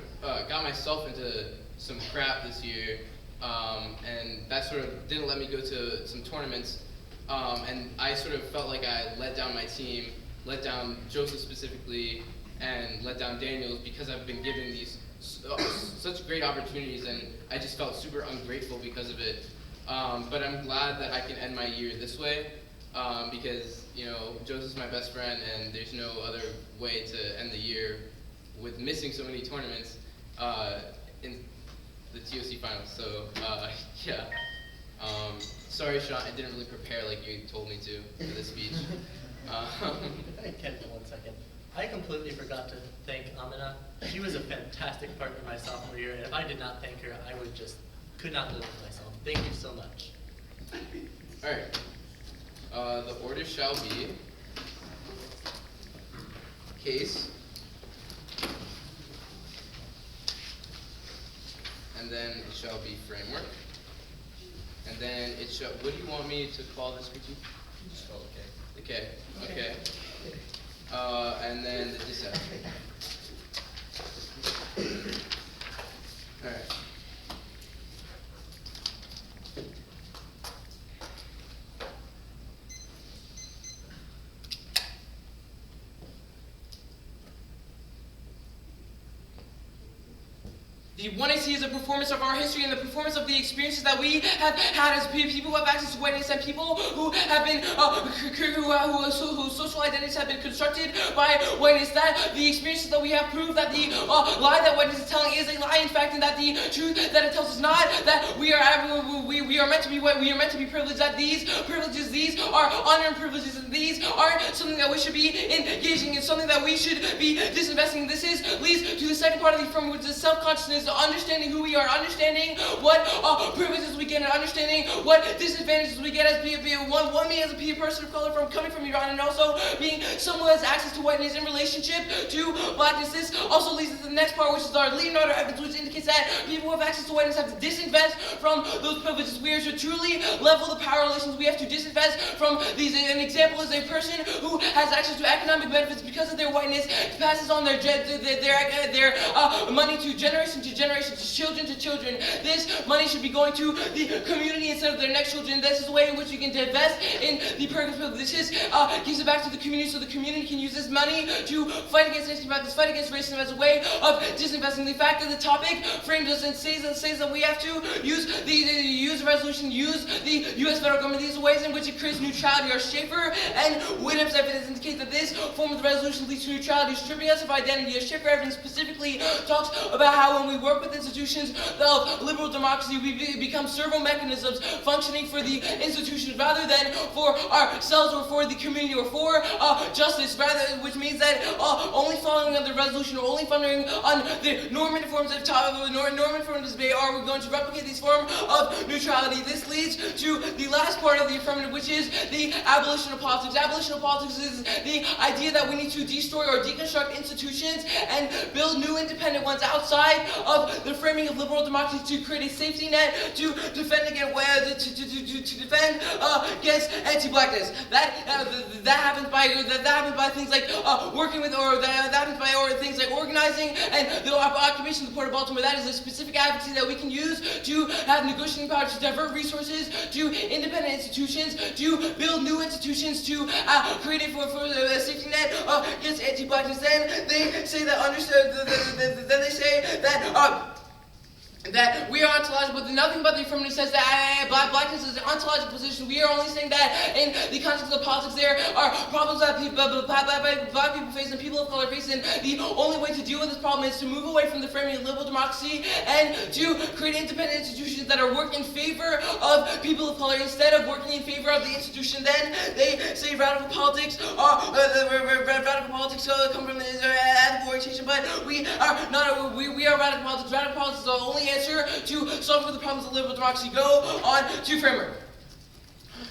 got myself into some crap this year, and that sort of didn't let me go to some tournaments, and I sort of felt like I let down my team, let down Joseph specifically, and let down Daniels because I've been given these such great opportunities, and I just felt super ungrateful because of it. But I'm glad that I can end my year this way, because, you know, Joseph's my best friend, and there's no other way to end the year with missing so many tournaments in the TOC Finals. So, yeah. Sorry, Sean, I didn't really prepare like you told me to for this speech. I can for 1 second. I completely forgot to thank Amina. She was a fantastic partner my sophomore year, and if I did not thank her, I would just could not live with myself. Thank you so much. All right. The order shall be case, and then it shall be framework, and then it shall. What do you want me to call this, Richie? Just call it Okay. Okay. And then the dissent. All right. The one I see is a performance of our history and the performance of the experiences that we have had as people who have access to whiteness and people who have been, whose social identities have been constructed by whiteness. That the experiences that we have proved that the lie that whiteness is telling is a lie, in fact, and that the truth that it tells is not. That we are meant to be white. We are meant to be privileged. That these privileges, these are honor and privileges, and these are something that we should be engaging in, something that we should be disinvesting. This leads to the second part of the affirmative, which is self-consciousness. Understanding who we are, understanding what privileges we get, and understanding what disadvantages we get as me as a person of color from coming from Iran, and also being someone who has access to whiteness in relationship to blackness. This also leads to the next part, which is our Leonardo evidence, which indicates that people who have access to whiteness have to disinvest from those privileges. We are to truly level the power relations. We have to disinvest from these. An example is a person who has access to economic benefits because of their whiteness, passes on their money to generation to children to children. This money should be going to the community instead of their next children. This is the way in which we can invest in the privilege. This gives it back to the community, so the community can use this money to fight against anti-blackness, fight against racism as a way of disinvesting. The fact that the topic frames us and says that we have to use the resolution, use the U.S. federal government. These are ways in which it creates neutrality. Our Schaefer and Williams evidence indicates that this form of the resolution leads to neutrality, stripping us of identity. Our Schaefer evidence specifically talks about how when we work with institutions of liberal democracy, we become servo mechanisms functioning for the institutions rather than for ourselves or for the community or for justice, which means that only following on the resolution or only following on the normative forms of debate are we going to replicate these forms of neutrality. This leads to the last part of the affirmative, which is the abolition of politics. Abolition of politics is the idea that we need to destroy or deconstruct institutions and build new independent ones outside of the framing of liberal democracy to create a safety net to defend against against anti-blackness. That happens by things like working with, or that happens by things like organizing and the occupation of the Port of Baltimore. That is a specific advocacy that we can use to have negotiating power, to divert resources to independent institutions, to build new institutions, to create a safety net against anti-blackness. Then they say that that we are ontological, but nothing about the affirmative says that blackness is an ontological position. We are only saying that in the context of politics there are problems that black people face and people of color face, and the only way to deal with this problem is to move away from the framing of liberal democracy and to create independent institutions that are work in favor of people of color instead of working in favor of the institution. Then they say radical politics come from the orientation, but we are not. We are radical politics. Radical politics is the only answer to solve the problems of liberal democracy. Go on to framework.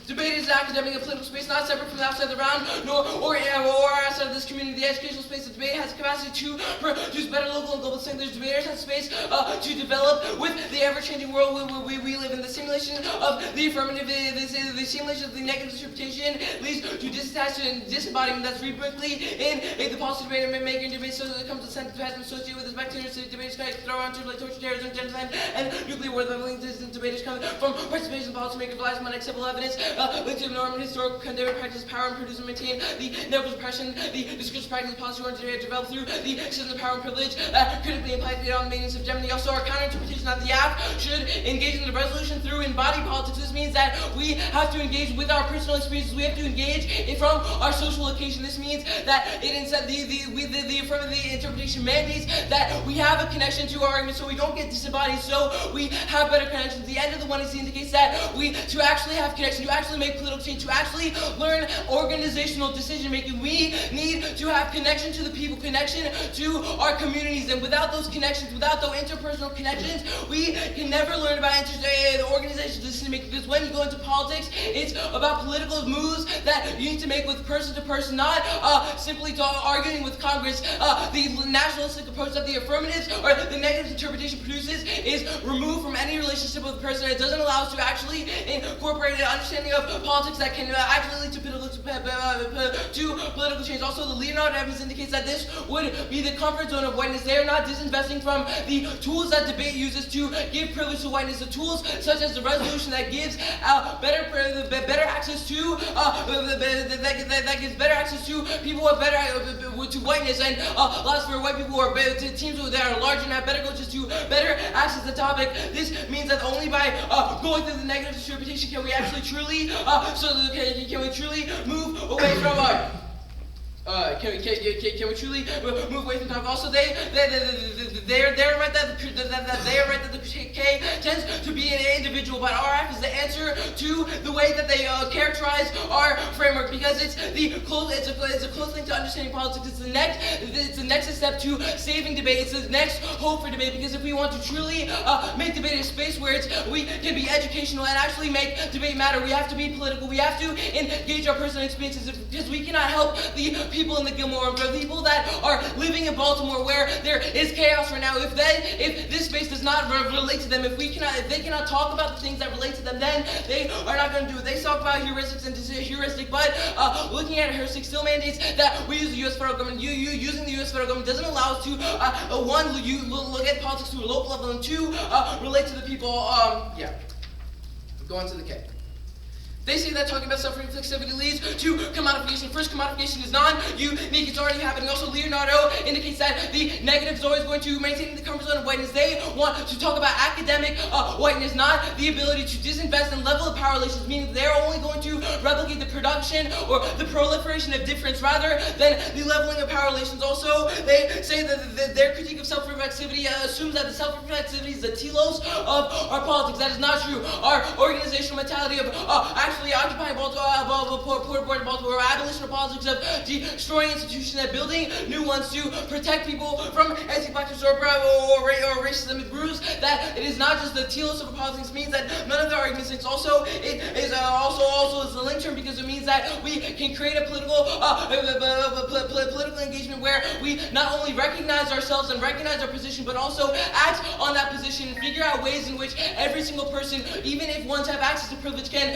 Debate is an academic and political space not separate from the outside of the round, or outside of this community. The educational space of debate has the capacity to produce better local and global thinkers. Debaters have space to develop with the ever-changing world we live in. The simulation of the affirmative, the simulation of the negative interpretation leads to disattachment and disembodiment. That's frequently in the policy debate and making debate. So it comes to sentence pattern associated with this bacteria. So debaters can throw around terms like torture, terrorism, genocide, and nuclear war. The debaters come from participation in policymakers' lives on acceptable evidence. Linked to norm and historical condemning practice, power and produce and maintain the network repression, the discursive practice, policy oriented developed through the system of power and privilege, critically implied on the maintenance of hegemony. Also, our counter-interpretation of the act should engage in the resolution through embodied politics. This means that we have to engage with our personal experiences. We have to engage from our social location. This means that the affirmative interpretation mandates that we have a connection to our argument, so we don't get disembodied, so we have better connections. The end of the one is indicates that to actually have connection, to actually make political change, to actually learn organizational decision making, we need to have connection to the people, connection to our communities, and without those connections, without those interpersonal connections, we can never learn about the organizational decision making, because when you go into politics, it's about political moves that you need to make with person to person, not simply arguing with Congress. The nationalistic approach that the affirmatives or the negative interpretation produces is removed from any relationship with the person. It doesn't allow us to actually incorporate an understanding of politics that can actually lead to political change. Also, the Leonardo evidence indicates that this would be the comfort zone of whiteness. They are not disinvesting from the tools that debate uses to give privilege to whiteness. The tools such as the resolution that gives better access to that gives better access to people with better to whiteness, and allows for white people or teams that are larger and have better coaches to better access the topic. This means that only by going through the negative interpretation can we actually truly can we truly move away from can we truly move away from time? Also, they are right that the K tends to be an individual, but RF is the answer to the way that they characterize our framework, because it's a close link to understanding politics. It's the next step to saving debate. It's the next hope for debate, because if we want to truly make debate a space where we can be educational and actually make debate matter, we have to be political. We have to engage our personal experiences, because we cannot help the people in the Gilmore, the people that are living in Baltimore where there is chaos right now. If this space does not relate to them, if they cannot talk about the things that relate to them, then they are not going to do it. They talk about heuristics and heuristic, but looking at heuristics still mandates that we use the U.S. federal government. Using the U.S. federal government doesn't allow us to look at politics to a local level, and two, relate to the people. Go on to the K. They say that talking about self-reflexivity leads to commodification. First, commodification is non-unique. It's already happening. Also, Leonardo indicates that the negative is always going to maintain the comfort zone of whiteness. They want to talk about academic whiteness, not the ability to disinvest in level of power relations, meaning they're only going to replicate the production or the proliferation of difference rather than the leveling of power relations. Also, they say that their critique of self-reflexivity assumes that the self-reflexivity is the telos of our politics. That is not true. Our organizational mentality of actually occupying Baltimore, abolition of politics of destroying institutions and building new ones to protect people from anti-blackness or racism. It proves that it is not just the telos of politics. Means that none of the arguments. It is also a link term, because it means that we can create a political engagement where we not only recognize ourselves and recognize our position, but also act on that position and figure out ways in which every single person, even if ones have access to privilege, can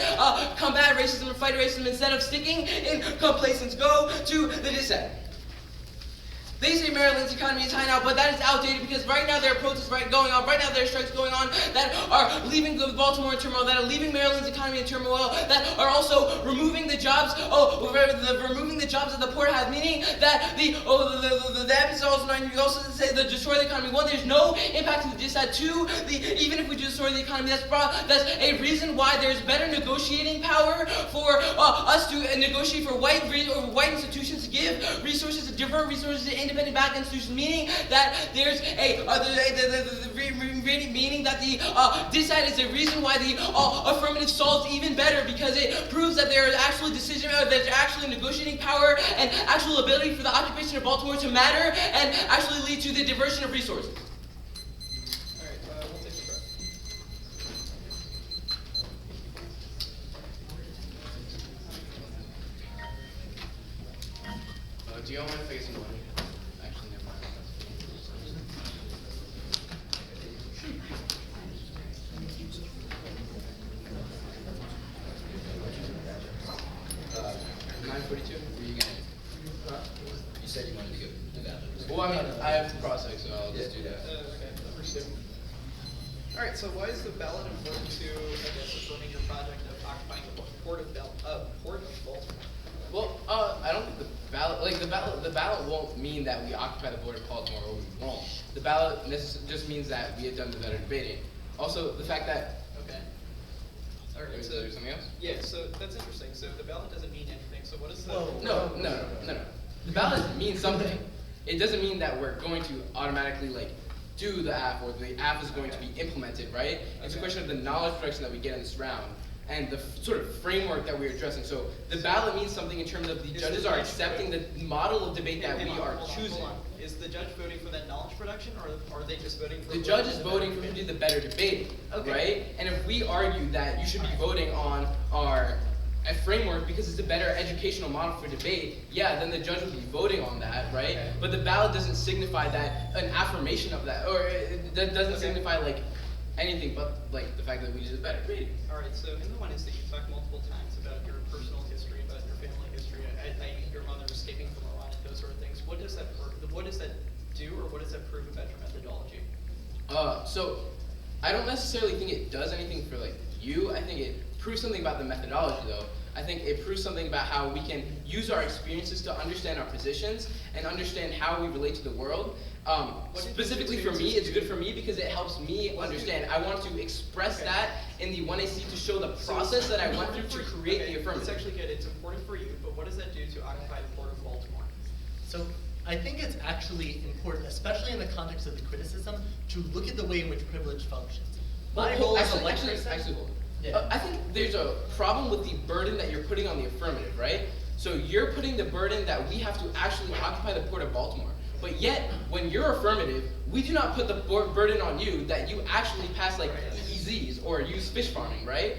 combat racism and fight racism instead of sticking in complacence. Go to the dissent. They say Maryland's economy is high now, but that is outdated because right now there are protests going on. Right now there are strikes going on that are leaving Baltimore in turmoil, that are leaving Maryland's economy in turmoil, that are also removing the jobs. Removing the jobs that the poor have, meaning that the you also say the destroy the economy. One, there's no impact to the DSAT. Two, even if we destroy the economy, that's a reason why there's better negotiating power for us to negotiate for white institutions to give resources to divert resources to independent back institutions, meaning that there's meaning that the DSAT is a reason why the affirmative solves even better because it proves that there is actually there's actually negotiating power and actual ability for the occupation of Baltimore to matter and actually lead to the diversion of resources. All right, we'll take a breath. Do you all want to face some money? Actually, never mind. $9.42. Were you gonna? You said you wanted to go do that. Well, I mean, I have cross-check, so I'll just do that. Okay, understood. All right, so why is the ballot important to, I guess, affirming your project of occupying the port of Baltimore? Well, I don't think the ballot won't mean that we occupy the port of Baltimore, or we won't. The ballot just means that we have done the better debating. Also, the fact that. Okay. All right, Is so there something else? yeah, so that's interesting. So the ballot doesn't mean anything. So what is the? No. The ballot means something. It doesn't mean that we're going to automatically do the app or the app is going to be implemented, right? It's a question of the knowledge production that we get in this round and the sort of framework that we're addressing. So the ballot means something in terms of the judges are accepting the model of debate that we are choosing. Hold on. Is the judge voting for that knowledge production, or are they just voting for? The judge is voting for who did the better debating, right? And if we argue that you should be voting on our framework because it's a better educational model for debate, yeah, then the judge will be voting on that, right? Okay. But the ballot doesn't signify that an affirmation of that, or it doesn't signify anything but the fact that we did better debating. All right. So in the one is that you talked multiple times about your personal history, about your family history, your mother escaping from Iran, and those sort of things. What does that do, or what does that prove about your methodology? So I don't necessarily think it does anything for you. I think it proves something about the methodology, though. I think it proves something about how we can use our experiences to understand our positions and understand how we relate to the world. Specifically for me, it's good for me because it helps me understand. I want to express that in the 1AC to show the process that I went through to create the affirmative. It's actually good. It's important for you, but what does that do to occupy the port of Baltimore? So I think it's actually important, especially in the context of the criticism, to look at the way in which privilege functions. My role as a white person. Hold on. Yeah. I think there's a problem with the burden that you're putting on the affirmative, right? So you're putting the burden that we have to actually occupy the port of Baltimore. But yet, when you're affirmative, we do not put the burden on you that you actually pass EEZs or use fish farming, right?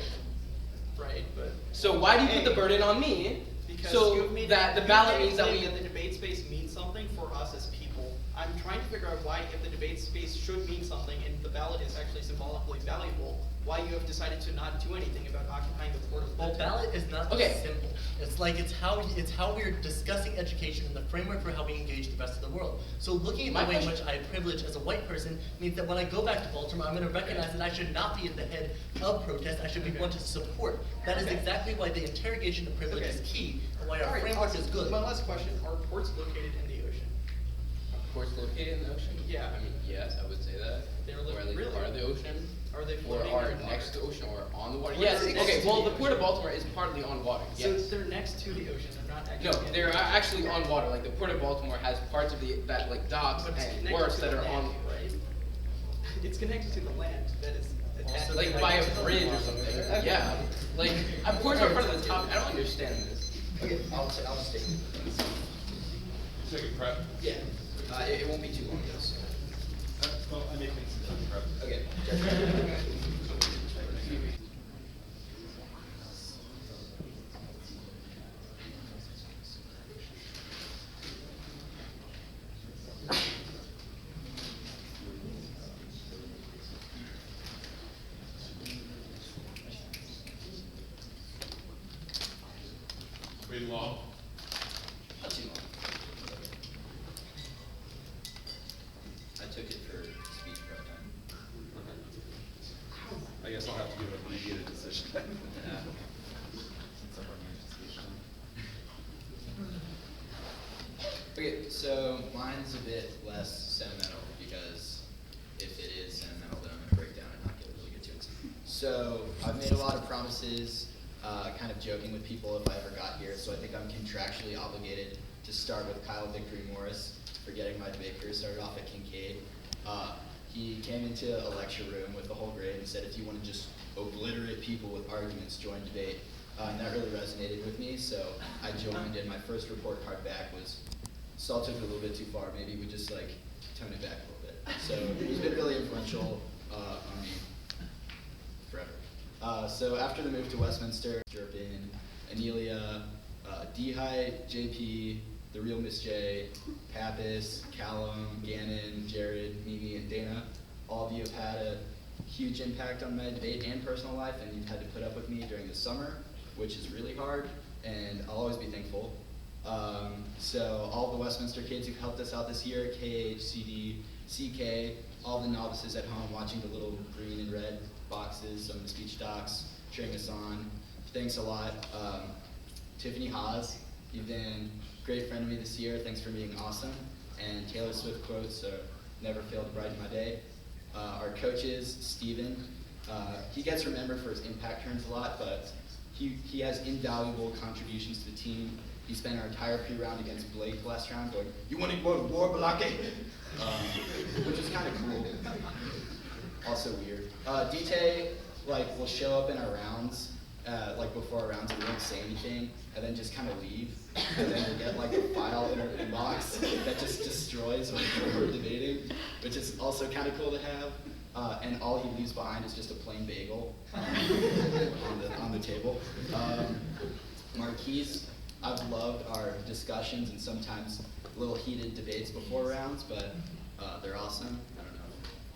Right, but So why do you put the burden on me? because So you've made that the you've ballot made a means that claim we. the debate space means something for us as people. I'm trying to figure out why, if the debate space should mean something and the ballot is actually symbolically valuable, why you have decided to not do anything about occupying the port of Well, Baltimore. ballot is not simple. It's how we're discussing education and the framework for how we engage the rest of the world. So looking at the way in which I have privilege as a white person means that when I go back to Baltimore, I'm going to recognize that I should not be at the head of protest. I should be one to support. That is exactly why the interrogation of privilege is key and why our Alright, framework awesome. is good. One last question. Are ports located in the ocean? Ports located in the ocean? Yeah. I mean, yes, I would say that. They're Or at least really? part of the ocean. Are they Or floating are in the water? next to the ocean or on the water? Or Yes. they're next Okay. to Well, the the port of ocean. Baltimore is partly on water. So Yes. they're next to the ocean. They're not No, actually. they're actually on water. The port of Baltimore has parts of that docks But it's and connected works to that the are land, on right? It's connected to the land. That is attached. Also by a bridge or something. Okay. Yeah. Ports are part of the top. I don't understand this. Okay, I'll state it. Second prep. Yeah, it won't be too long, yes. Well, I make things prep. Okay. Wait long. Not too long. Okay, so mine's a bit less sentimental because if it is sentimental, then I'm gonna break down and not get really good to it. So I've made a lot of promises, kind of joking with people if I ever got here. So I think I'm contractually obligated to start with Kyle Victory Morris for getting my debate career started off at Kincaid. He came into a lecture room with the whole grade and said, if you want to just obliterate people with arguments, join debate. And that really resonated with me, so I joined, and my first report card back was, Saul took it a little bit too far, maybe we just like tone it back a little bit. So he's been really influential on me forever. So after the move to Westminster, Jerpin, Anelia, D-High, JP, The Real Miss J, Pappas, Callum, Gannon, Jared, Mimi, and Dana, all of you have had a huge impact on my debate and personal life, and you've had to put up with me during the summer, which is really hard, and I'll always be thankful. So all the Westminster kids who've helped us out this year, KH, CD, CK, all the novices at home watching the little green and red boxes, some of the speech docs, cheering us on, thanks a lot. Tiffany Haas, you've been a great friend of me this year, thanks for being awesome. And Taylor Swift quotes never fail to brighten my day. Our coaches, Steven, he gets remembered for his impact turns a lot, but he has invaluable contributions to the team. He spent our entire pre-round against Blake last round going, "You want to go to war, Balake?" Which is kind of cool. Also weird. DT, like, will show up in our rounds, like before our rounds, and we won't say anything, and then just kind of leave. And then we'll get like a file in our inbox that just destroys what we're debating, which is also kind of cool to have. And all he leaves behind is just a plain bagel on the table. Marquise, I've loved our discussions and sometimes a little heated debates before rounds, but they're awesome. I don't know,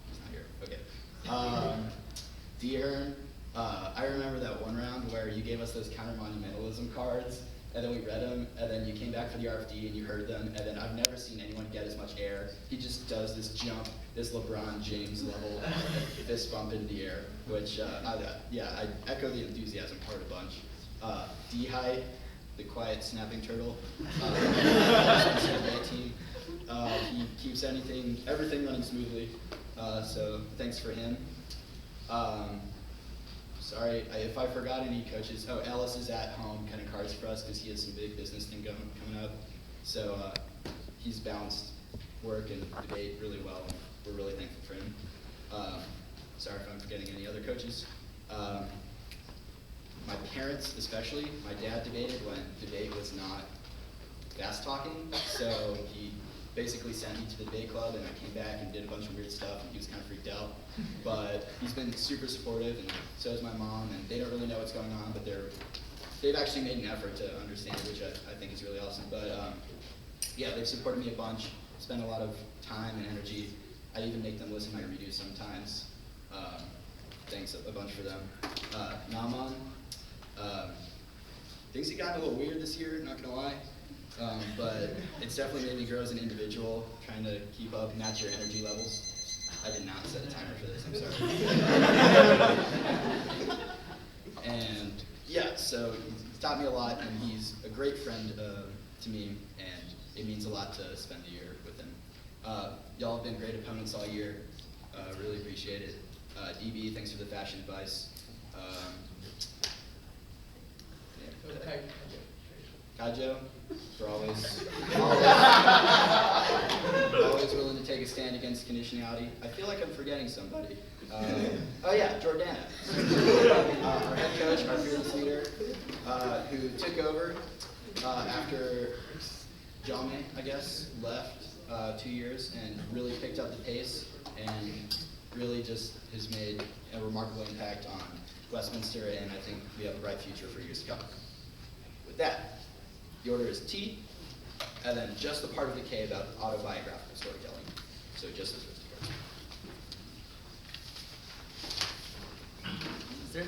he's not here. Okay. De'Hearn, I remember that one round where you gave us those counter-monumentalism cards, and then we read them, and then you came back for the RFD and you heard them, and then I've never seen anyone get as much air. He just does this jump, this LeBron James level fist bump into the air, which, I echo the enthusiasm part a bunch. D-High, the quiet snapping turtle, team. He keeps everything running smoothly, so thanks for him. Sorry if I forgot any coaches. Oh, Ellis is at home cutting cards for us because he has some big business thing coming up. So he's balanced work and debate really well. We're really thankful for him. Sorry if I'm forgetting any other coaches. My parents especially, my dad debated when debate was not fast talking, so he basically sent me to the debate club and I came back and did a bunch of weird stuff and he was kind of freaked out. But he's been super supportive and so is my mom, and they don't really know what's going on, but they've actually made an effort to understand, which I think is really awesome. But yeah, they've supported me a bunch, spent a lot of time and energy. I even make them listen to my redos sometimes. Thanks a bunch for them. Naman, things have gotten a little weird this year, not gonna lie. But it's definitely made me grow as an individual, trying to keep up, match your energy levels. I did not set a timer for this, I'm sorry. And yeah, so he's taught me a lot, and he's a great friend to me, and it means a lot to spend a year with him. Y'all have been great opponents all year, really appreciate it. DB, thanks for the fashion advice. Kajo, for always willing to take a stand against conditionality. I feel like I'm forgetting somebody. Oh yeah, Jordana, our head coach, our fearless leader, who took over after Jame, I guess, left 2 years and really picked up the pace and really just has made a remarkable impact on Westminster, and I think we have a bright future for years to come. With that, the order is T, and then just the part of the K about autobiographical storytelling. So just this first part. Is there?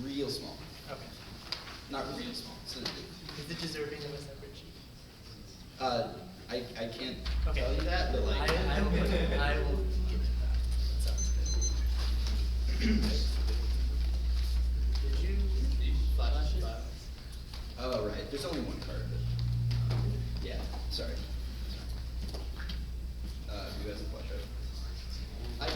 Real small. Okay. Not real small. So, Is it deserving of a separate sheet? I can't Okay. tell you that, but like I will give it that. Sounds good. Did you flash? oh right, there's only one card. But Yeah, sorry. You guys have flash drive? I do.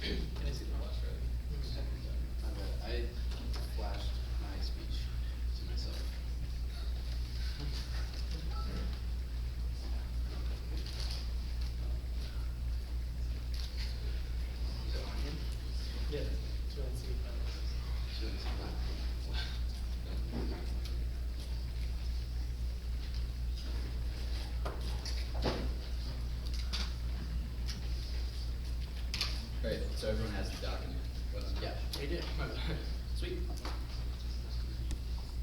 Can I see the flash drive? I flashed my speech to myself. Is it on here? Yeah. Great, so everyone has the document. Yeah. They did. Sweet.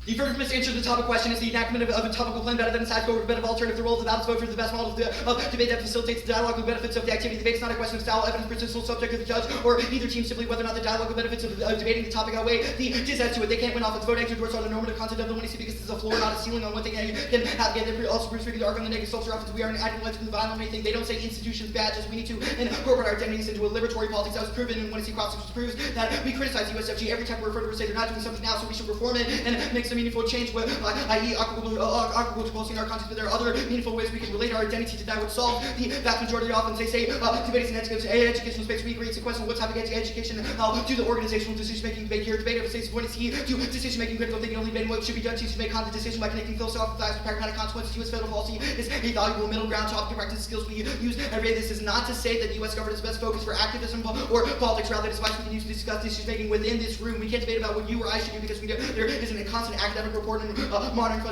The affirmative answer to the topic question is the enactment of a topical plan better than a side forward better alternative. The role of the balanced vote for the best model of debate that facilitates the dialogue of benefits of the activity. The debate is not a question of style, evidence, persistence, subject of the judge, or either team, simply whether or not the dialogue of benefits of debating the topic outweigh the dissent to it. They can't win off its vote answer towards the normative content of the one because it's a floor, not a ceiling on what they can have. They also speaking the argument on the negative self often we are an ideological violent or anything. They don't say institutions bad, just we need to incorporate our identities into a liberatory politics that was proven in one cross proves that we criticize USFG every time we're referred to or say they're not doing something now, so we should reform it and make some meaningful change with i.e. equitable policy in our context, but there are other meaningful ways we can relate our identity to that would solve the vast majority of often say debates in educational space. We agree it's a question of what type of education, how do the organizational decision-making debate here, debate of states, what is key to decision-making, critical thinking, only debate what should be done to make content decision by connecting philosophical facts with pragmatic consequences. U.S. federal policy is a valuable middle ground to often practice skills we use every day. This is not to say that the U.S. government is best focused for activism or politics, rather it is device we can use to discuss decision-making within this room. We can't debate about what you or I should do because there isn't a constant academic report and modern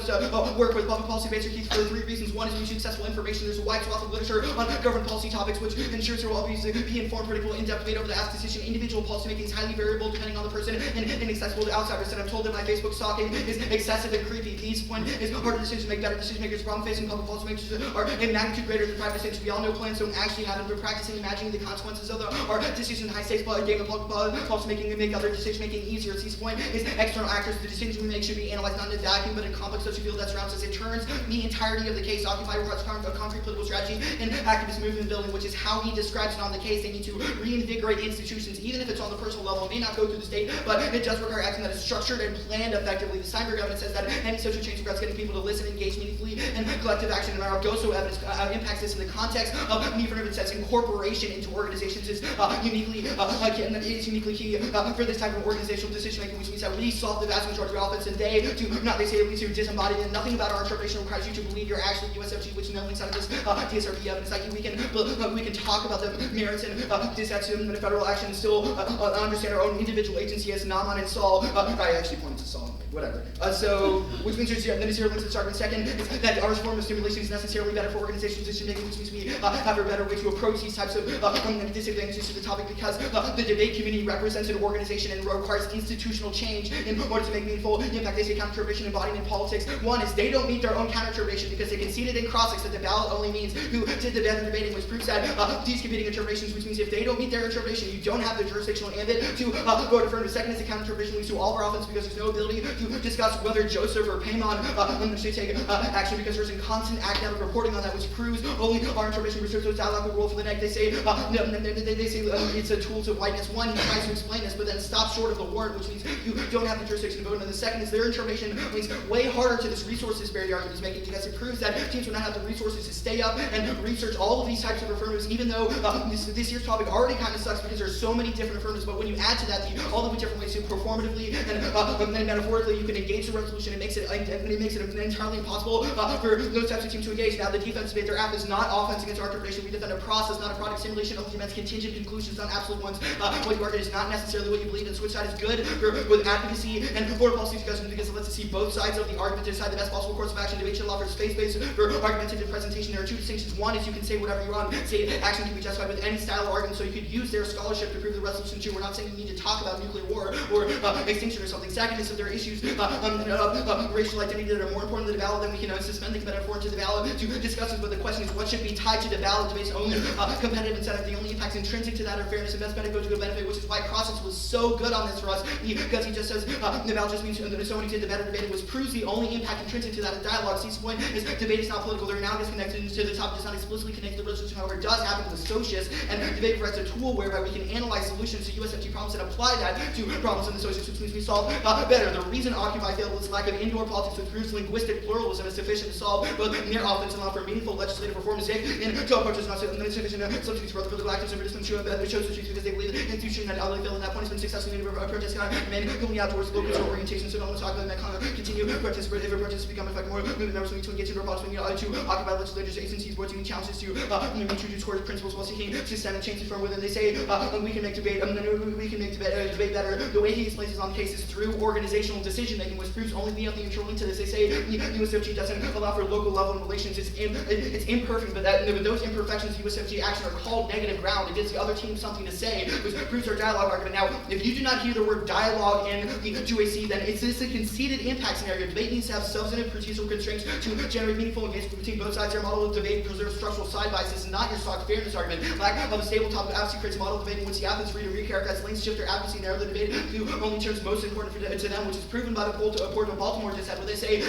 work with public policy based keys for 3 reasons. One is we use accessible information. There's a wide swath of literature on government policy topics which ensures there will always be informed, predictable, in-depth debate over the asked decision. Individual policymaking is highly variable depending on the person and inaccessible to outsiders. And I'm told that my Facebook stalking is excessive and creepy. These point is harder decisions to make better decision makers. Problem facing public policymakers are a magnitude greater than private decisions. We all know plans don't actually happen. We're practicing imagining the consequences of our decisions in high stakes game of public policymaking and make other decision making easier. C's point is external actors. The decisions we make should be analyzed not in a vacuum but in complex social field that surrounds us. It turns the entirety of the case Occupy requires a concrete political strategy and activist movement building, which is how he describes it on the case. They need to reinvigorate institutions, even if it's on the personal level. It may not go through the state, but it does require action that is structured and planned effectively. The Steinberg evidence says that any social change requires getting people to listen, engage meaningfully, and collective action. And our GOSO evidence impacts this in the context of Nieferman says incorporation into organizations is uniquely key for this type of organizational decision making, which means that we solve the vast majority of offense and they do not. They say we to disembody and nothing about our interpretation requires you to believe you're actually USFG, which no links out of this DSRP evidence. Like we can talk about the merits and disaction and federal action and still understand our own individual agency as Naman and Saul. I actually pointed to Saul. Whatever. So, which means then is here links to start. Second is that our form of stimulation is necessarily better for organizational decision making, which means we have a better way to approach these types of disadvantages to the topic because the debate community represents an organization and requires institutional change in order to make meaningful impact. they say counter-turbation embodied in politics. One is they don't meet their own counter-turbation because they conceded in cross-ex that the ballot only means who did the better debating, which proves that these competing interpretations, which means if they don't meet their interpretation, you don't have the jurisdictional ambit to vote affirmative. Second is the counter-turbation leads to all of our offense because there's no ability to discuss whether Joseph or Paimon should take action because there's a constant academic reporting on that, which proves only our interpretation reserves those dialogue will roll for the neck. They say it's a tool to whiteness. One, he tries to explain this, but then stops short of the warrant, which means you don't have the jurisdiction to vote. And the second is their interpretation links way harder to this resource disparity argument he's making because it proves that teams will not have the resources to stay up and research all of these types of affirmatives, even though this year's topic already kind of sucks because there's so many different affirmatives. But when you add to that all of the different ways to performatively and metaphorically you can engage the resolution, it makes it entirely impossible for those types of teams to engage. Now the defense debate, their app is not offense against our interpretation. We defend a process, not a product simulation of demands contingent conclusions, not absolute ones. What you argue is not necessarily what you believe, and switch side is good for with advocacy and foreign policy discussion because it lets us see both sides of the argument to decide the best possible course of action. Debate should allow for space-based for argumentative presentation. There are two distinctions. One is you can say whatever you want. Say action can be justified with any style of argument, so you could use their scholarship to prove the resolution true. We're not saying you need to talk about nuclear war or extinction or something. Second is that there are issues racial identity that are more important to the ballot, then we can suspend the metaphor to the ballot to discuss it. But the question is what should be tied to the ballot debate's own competitive incentive. The only impacts intrinsic to that are fairness and best benefit to good benefit, which is why Crossix was so good on this for us because he just says the ballot just means somebody did the better debate, which proves the only impact intrinsic to that is dialogue. C's point is debate is not political. They're now disconnected to the topic, does not explicitly connect to the resolution. However, it does happen with socius, and debate provides a tool whereby we can analyze solutions to USFG problems and apply that to problems in the socius, which means we solve better. The reason Occupy failed was lack of indoor politics, which proves linguistic pluralism is sufficient to solve both mere offense and allow for meaningful legislative reform. Mistake in to approaches not sufficient substitutes for other political actors and participants who chose to choose because they believe the institution had utterly failed, and that point has been successfully made a protest men going out towards local orientation. So no one's talking about that continue protests, but if a protest become effective more movement members need to engage in politics, we need to occupy legislators, agencies, boards, union challenges to introduce core principles while seeking systemic changes from within. They say we can make debate debate better. The way he explains his own case is through organizational decision making, which proves only the internal link to this. They say USFG doesn't allow for local level relations. It's imperfect, but those imperfections of USFG action are called negative ground. It gives the other team something to say, which proves our dialogue argument. Now, if you do not hear the word dialogue in the 2AC, then it's a conceded impact scenario. Debate needs to have substantive procedural constraints to generate meaningful engagement between both sides. Their model of debate preserves structural side biases, not your stock fairness argument. Lack of a stable topic advocacy creates a model of debate in which the athletes free to recharacterize lanes, shift their advocacy, narrow the debate to only terms most important to them, which is proven by the port of Baltimore just had, where they say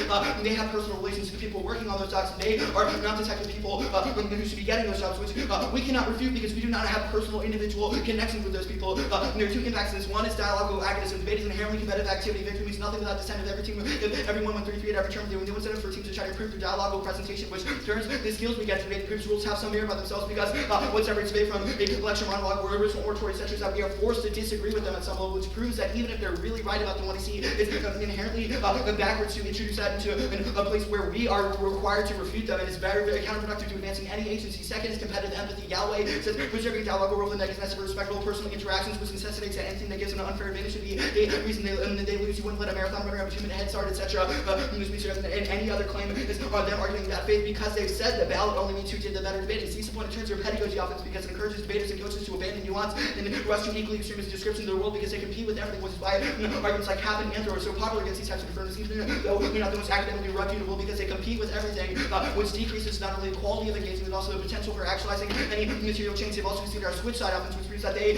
they have personal relations to the people working on those jobs, and they are not the type of people who should be getting those jobs, which we cannot refute because we do not have personal individual connections with those people. There are two impacts to this. One is dialogue agonism. Debate is an inherently competitive activity. Victory means nothing without dissent. If everyone went 3-3 at every term, they would do incentive for teams to try to improve their dialogue presentation, which turns the skills we get to debate. The group's rules have some merit by themselves because whatever it's debate from a lecture, monologue, or original oratory, etc., that we are forced to disagree with them at some level, which proves that even if they're really right about the one to see, it's inherently backwards to introduce that into a place where we are required to refute them, and it's very, very counterproductive to advancing any agency. Second is competitive empathy. Galway says preserving dialogue over the neck is necessary for respectable personal interactions, which necessitates that anything that gives an unfair advantage to be a reason they lose. You wouldn't let a marathon runner have a 2-minute head start, etc. And any other claim is them arguing that faith because they've said the ballot only means who did the better debating. It's the point it turns their pedagogy offense because it encourages debaters and coaches to abandon nuance and rush to equally extremist descriptions of the world because they compete with everything, which is why arguments like Hap and Anthro are so popular against these types of affirmatives, even though they're not the most academically reputable because they compete with everything, which decreases not only the quality of engagement but also the potential for actualizing any material change. They've also considered our switch side offense, which proves that they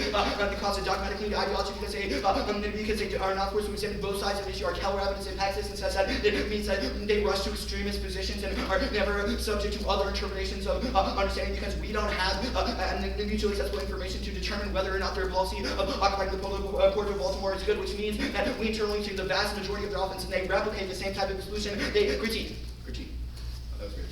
cause a dogmatically ideology because they are not forced to examine both sides of the issue. Our Keller evidence impacts this and says that it means that they rush to extremist positions and are never subject to other interpretations of understanding because we don't have mutually accessible information to determine whether or not their policy of occupying the port of Baltimore is good, which means that we internally take the vast majority of their offense and they replicate the same type of solution they critique. Oh, that was great.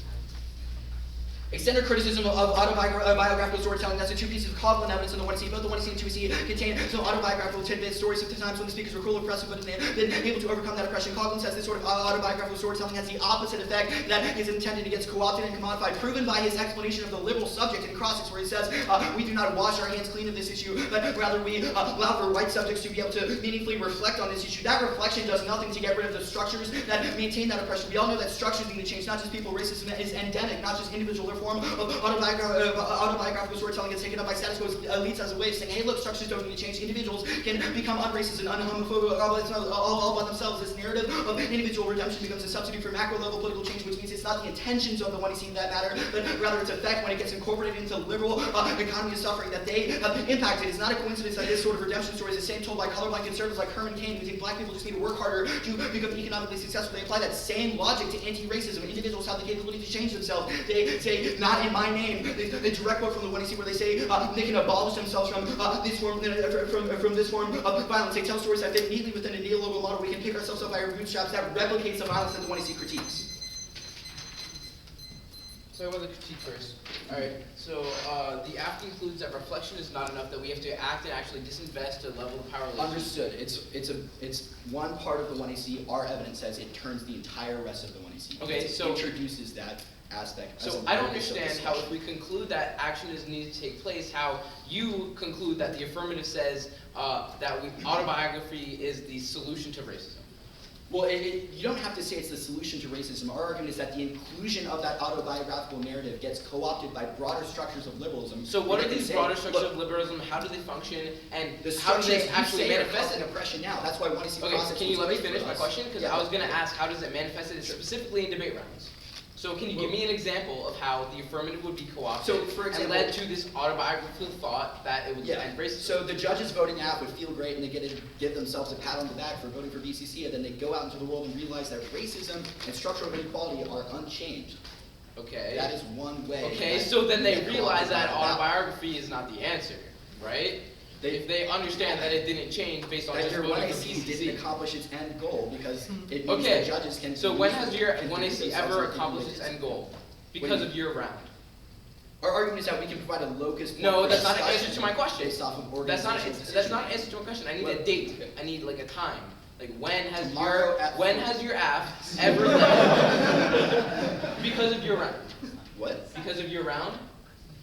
Extended criticism of autobiographical storytelling. That's the two pieces of Coughlin evidence in the 1C. Both the 1C and 2C contain some autobiographical tidbits, stories of the times when the speakers were cruel, oppressive, but they've been able to overcome that oppression. Coughlin says this sort of autobiographical storytelling has the opposite effect that is intended. It gets co-opted and commodified, proven by his explanation of the liberal subject in Crossix, where he says, we do not wash our hands clean of this issue, but rather we allow for white subjects to be able to meaningfully reflect on this issue. That reflection does nothing to get rid of the structures that maintain that oppression. We all know that structures need to change, not just people. Racism is endemic, not just individual. Therefore, form of autobiographical storytelling is taken up by status quo elites as a way of saying, hey, look, structures don't need to change. Individuals can become unracist and unhomophobic all by themselves. This narrative of individual redemption becomes a substitute for macro-level political change, which means it's not the intentions of the 1EC that matter, but rather its effect when it gets incorporated into liberal economy of suffering that they have impacted. It's not a coincidence that this sort of redemption story is the same told by colorblind conservatives like Herman Cain, who think black people just need to work harder to become economically successful. They apply that same logic to anti-racism. Individuals have the capability to change themselves. They say, not in my name. The direct quote from the 1EC where they say they can abolish themselves from this form of violence. They tell stories that fit neatly within a neoliberal model. We can pick ourselves up by our bootstraps that replicates the violence that the 1EC critiques. So I want to critique first. Alright, so the act concludes that reflection is not enough, that we have to act and actually disinvest to level the power relations. Understood. It's one part of the 1EC. Our evidence says it turns the entire rest of the 1EC. Okay, it so introduces that aspect. So I don't understand how, if we conclude that action is needed to take place, how you conclude that the affirmative says that autobiography is the solution to racism. Well, you don't have to say it's the solution to racism. Our argument is that the inclusion of that autobiographical narrative gets co-opted by broader structures of liberalism. So what are these broader structures of liberalism? How do they function? And how do they actually manifest in oppression now? That's why I want to see process. Okay, can you let me finish my question? Because yeah. I was going to ask, how does it manifest it specifically in debate rounds? So can you give me an example of how the affirmative would be co-opted and led to this autobiographical thought that it would end racism? So the judges voting out would feel great and they get to give themselves a pat on the back for voting for BCC, and then they go out into the world and realize that racism and structural inequality are unchanged. Okay. That is one way. Okay, so then they realize that autobiography is not the answer, right? If they understand that it didn't change based on just voting for BCC. Didn't accomplish its end goal because it means that judges can. So when has your 1AC ever accomplished its end goal? Because of year round. Our argument is that we can provide a locus. No, that's not an answer to my question. Based off of that's not an answer to my question. I need a date. I need like a time. Like when has your app ever left because of year round? What? Because of year round?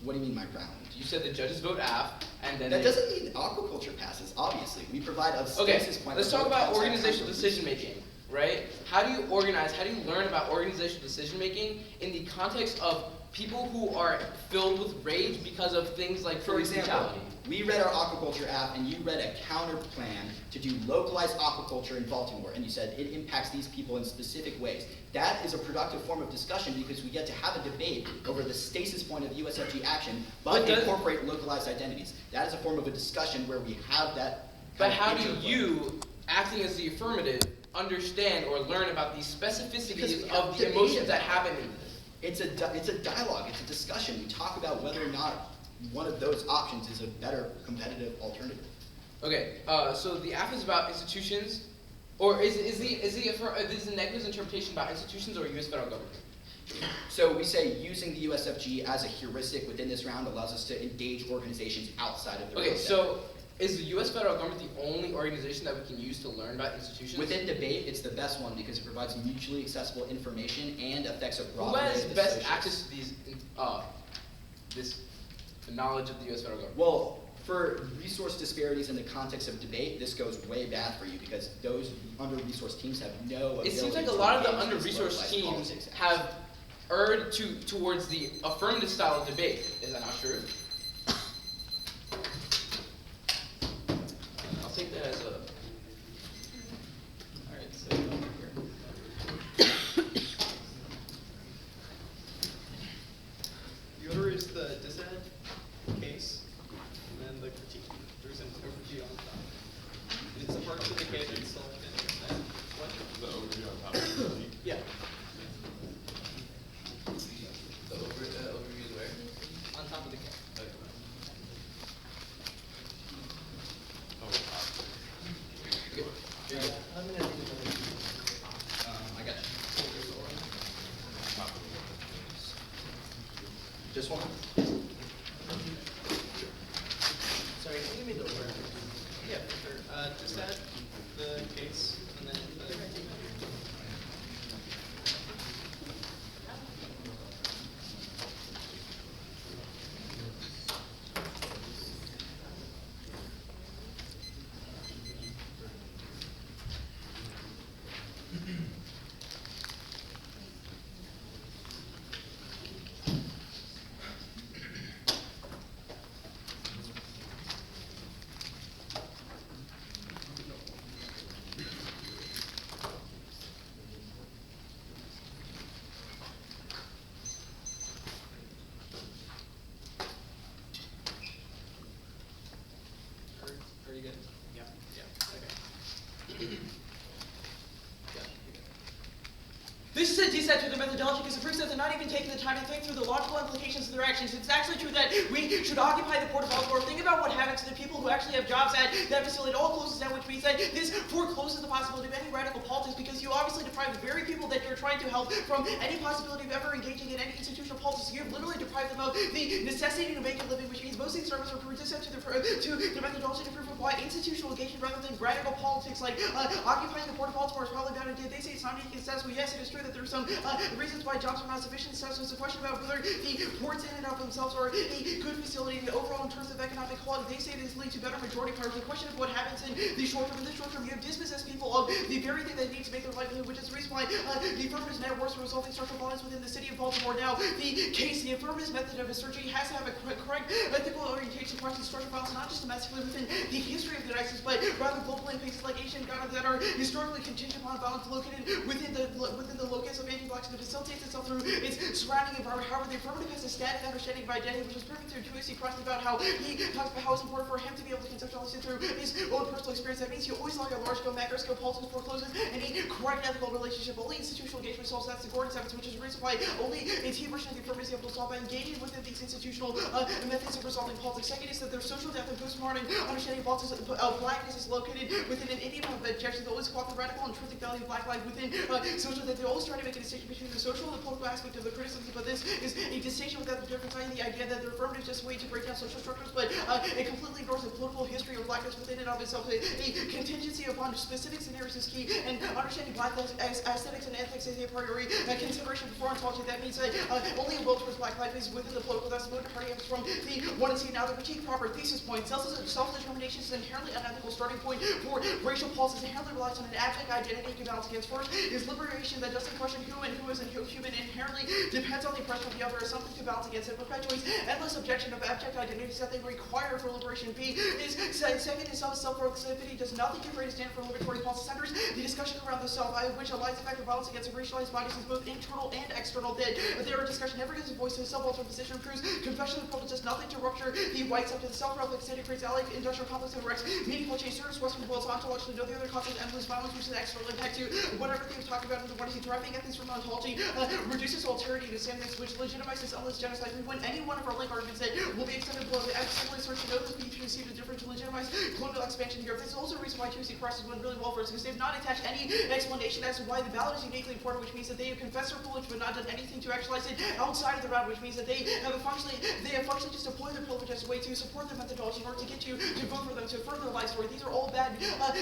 What do you mean my round? You said the judges vote app, and then that doesn't mean aquaculture passes. Obviously, we provide a stasis point. Let's talk about organizational decision making, right? How do you organize? How do you learn about organizational decision making in the context of people who are filled with rage because of things like, for example, we read our aquaculture app, and you read a counter plan to do localized aquaculture in Baltimore, and you said it impacts these people in specific ways. That is a productive form of discussion because we get to have a debate over the stasis point of USFG action, but incorporate localized identities. That is a form of a discussion where we have that. But how do you, acting as the affirmative, understand or learn about these specificities of the emotions that happen in this? It's a dialogue. It's a discussion. We talk about whether or not one of those options is a better competitive alternative. Okay, so the app is about institutions, or is the negative interpretation about institutions or U.S. federal government? So we say using the USFG as a heuristic within this round allows us to engage organizations outside of the Okay, so is the U.S. federal government the only organization that we can use to learn about institutions? Within debate, it's the best one because it provides mutually accessible information and affects a broad Who array has of best associates. access to these, the knowledge of the U.S. federal government? Well, for resource disparities in the context of debate, this goes way bad for you because those under-resourced teams have no ability. It seems like a lot of the under-resourced teams have erred towards the affirmative style of debate. Is that not true? I'll take that as a... Alright, so The order is the dissent, case, and then the critique. There's an overview on top. It's a part of the case and selected. What? The overview on top of the critique? Yeah. the overview is where? On top of the case. Okay. Here you go. I got you. Just one. Sorry, can you give me the order? Yeah, for sure. Dissent, the case, and then the critique. Yeah, okay. This is a dissent to the methodology because it proves that they're not even taking the time to think through the logical implications of their actions. It's actually true that we should occupy the Port of Baltimore. Think about what happens to the people who actually have jobs at that facility. It all closes down, which means that this forecloses the possibility of any radical politics because you obviously deprive the very people that you're trying to help from any possibility of ever engaging in any institutional politics. You've literally deprived them of the necessity to make a living, which means most of these services are resistant to the methodology to prove why institutional engagement rather than radical politics like occupying the Port of Baltimore is probably a bad idea. They say it's not making successful. Yes, it is true that there are some reasons why jobs are not sufficient. So it's a question about whether the ports in and of themselves are a good facility and overall in terms of economic quality. They say this leads to better majority power. The question of what happens in the short term. In the short term, you have dispossessed people of the very thing they need to make their livelihood, which is the reason why the affirmative net works for resulting structural violence within the city of Baltimore. Now, the affirmative method of searching has to have a correct ethical orientation towards structural violence, not just domestically within the history of the United States, but rather globally in places like Asia and Ghana that are historically contingent upon violence located within the locus of anti-blacks and facilitates itself through its surrounding environment. However, the affirmative has a static understanding of identity, which is proven through TOC Finals about how he talks about how it's important for him to be able to conceptualize it through his own personal experience. That means you always like a large-scale, macro-scale politics forecloses any correct ethical relationship. Only institutional engagement solves that. The Gordon Savage, which is the reason why only a T version of the affirmative is able to solve by engaging within these institutional methods of resolving politics. Second is that their social depth and postmodern understanding of politics of blackness is located within an Indian objection that always caught the radical and intrinsic value of black life within social, that they're always trying to make a distinction between the social and the political aspect of the criticism, but this is a distinction without the difference in the idea that the affirmative is just a way to break down social structures, but it completely ignores the political history of blackness within and of itself. The contingency upon specific scenarios is key, and understanding black life as aesthetics and ethics is a priori consideration before ontology. That means that only a will towards black life is within the political. That's the motive party from the one and see. Now, the critique proper thesis point. Self-determination is an inherently unethical starting point for racial politics. Inherently relies on an abject identity to balance against. First is liberation that doesn't question who and who isn't human. Inherently depends on the oppression of the other as something to balance against. It perpetuates endless objection of abject identities that they require for liberation. B is second is self-proclivity does nothing to create a stand for liberatory policy centers. The discussion around the self, which allies the fact of violence against racialized bodies is both internal and external. Their discussion never gives a voice to the self-altering position, proves confession of the privilege does nothing to rupture the whites up to the self-relic state. It creates allied industrial complex and erects meaningful change. Service Western worlds ontologically know the other causes of endless violence, which is an external impact to whatever they talk about in the one deriving ethics from ontology reduces alterity to sameness, which legitimizes endless genocide. We win any one of our link arguments that will be extended below the absolutely search to know this being conceived as different to legitimize colonial expansion here. This is also a reason why TOC prices went really well for us, because they've not attached any explanation as to why the ballot is uniquely important, which means that they have confessed their privilege but not done anything to actualize it outside of the round, which means that they have functionally just deployed their privilege as a way to support their methodology in order to get you to vote for them to further their life story. These are all bad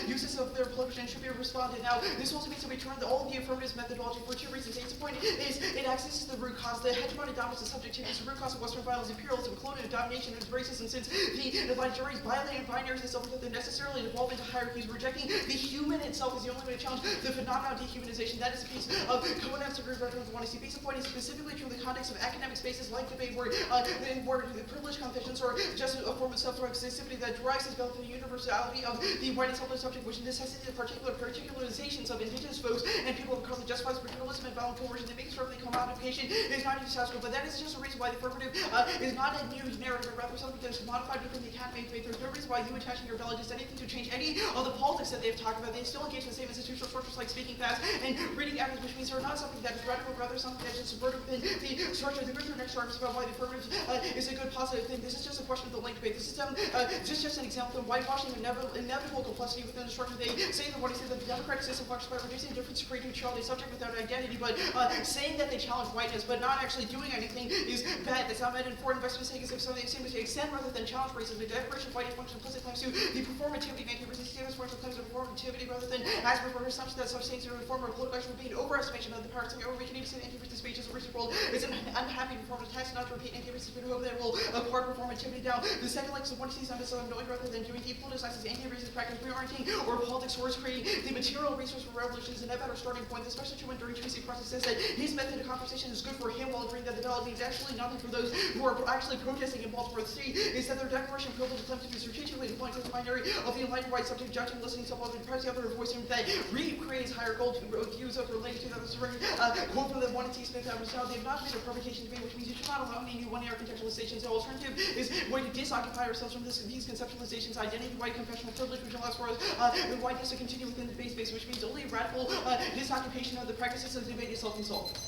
uses of their privilege and should be responded. Now, this also means that we turn all of the affirmative methodology for two reasons. The point is it accesses the root cause. The hegemonic dominance of subjectivity is the root cause of Western violence, imperialism, colonial domination, and racism. Since the Nigerians violating binaries and stuff like that, they necessarily evolve into hierarchies. Rejecting the human itself is the only way to challenge the phenomenon of dehumanization. That is a piece of co-evidence of veterans want to see. Piece of point is specifically true in the context of academic spaces like debate, where the privileged confessions are just a form of self-exclusivity that derives itself from the universality of the white and selfless subject, which necessitates particularizations of indigenous folks and people of color that justifies paternalism and violent coercion that makes sure the commodification is not successful. But that is just a reason why the affirmative is not a new narrative, but rather something that is modified within the academy. There's no reason why you attaching your ballot does anything to change any of the politics that they've talked about. They still engage in the same institutional structures like speaking fast and reading actors, which means they're not something that is radical, rather something that is subverted within the structure. The group next arguments about why the affirmative is a good positive thing. This is just a question of the link debate. This is just an example of whitewashing inevitable complexity within the structure. They say that what he said that the democratic system functions by reducing difference to create neutrality, subject without identity, but saying that they challenge whiteness but not actually doing anything is bad. That's not meant in foreign investment saying as if something seems to extend rather than challenge racism. The declaration of whiteness functions implicit claims to the performativity of anti-resistance functional claims of performativity rather than as per assumption that such things are reform or political action would be an overestimation of the power. So we can even say anti-resistance speech is a recent world is an unhappy performance task not to repeat anti-resistance but hope that will acquire performativity down. The second link is one sees on knowing rather than doing depoliticizes anti-racist practice reorienting or politics wars creating the material resource for revolutions and a better starting point, especially true when during TOC process says that his method of conversation is good for him while agreeing that the ballot means actually nothing for those who are actually protesting in Baltimore. C is that their declaration privilege attempted to strategically deploy to the binary of the enlightened right subject judging listening to all the requires the other voice that recreates higher goal views of related to others. Quote from the one T. Smith that was they have not made a provocation debate, which means you should not allow any new one-hour contextualizations. The alternative is a way to disoccupy ourselves from these conceptualizations, identity, white, confessional privilege, which allows for the whiteness to continue within the debate space, which means only radical disoccupation of the practices of debate is self-insult.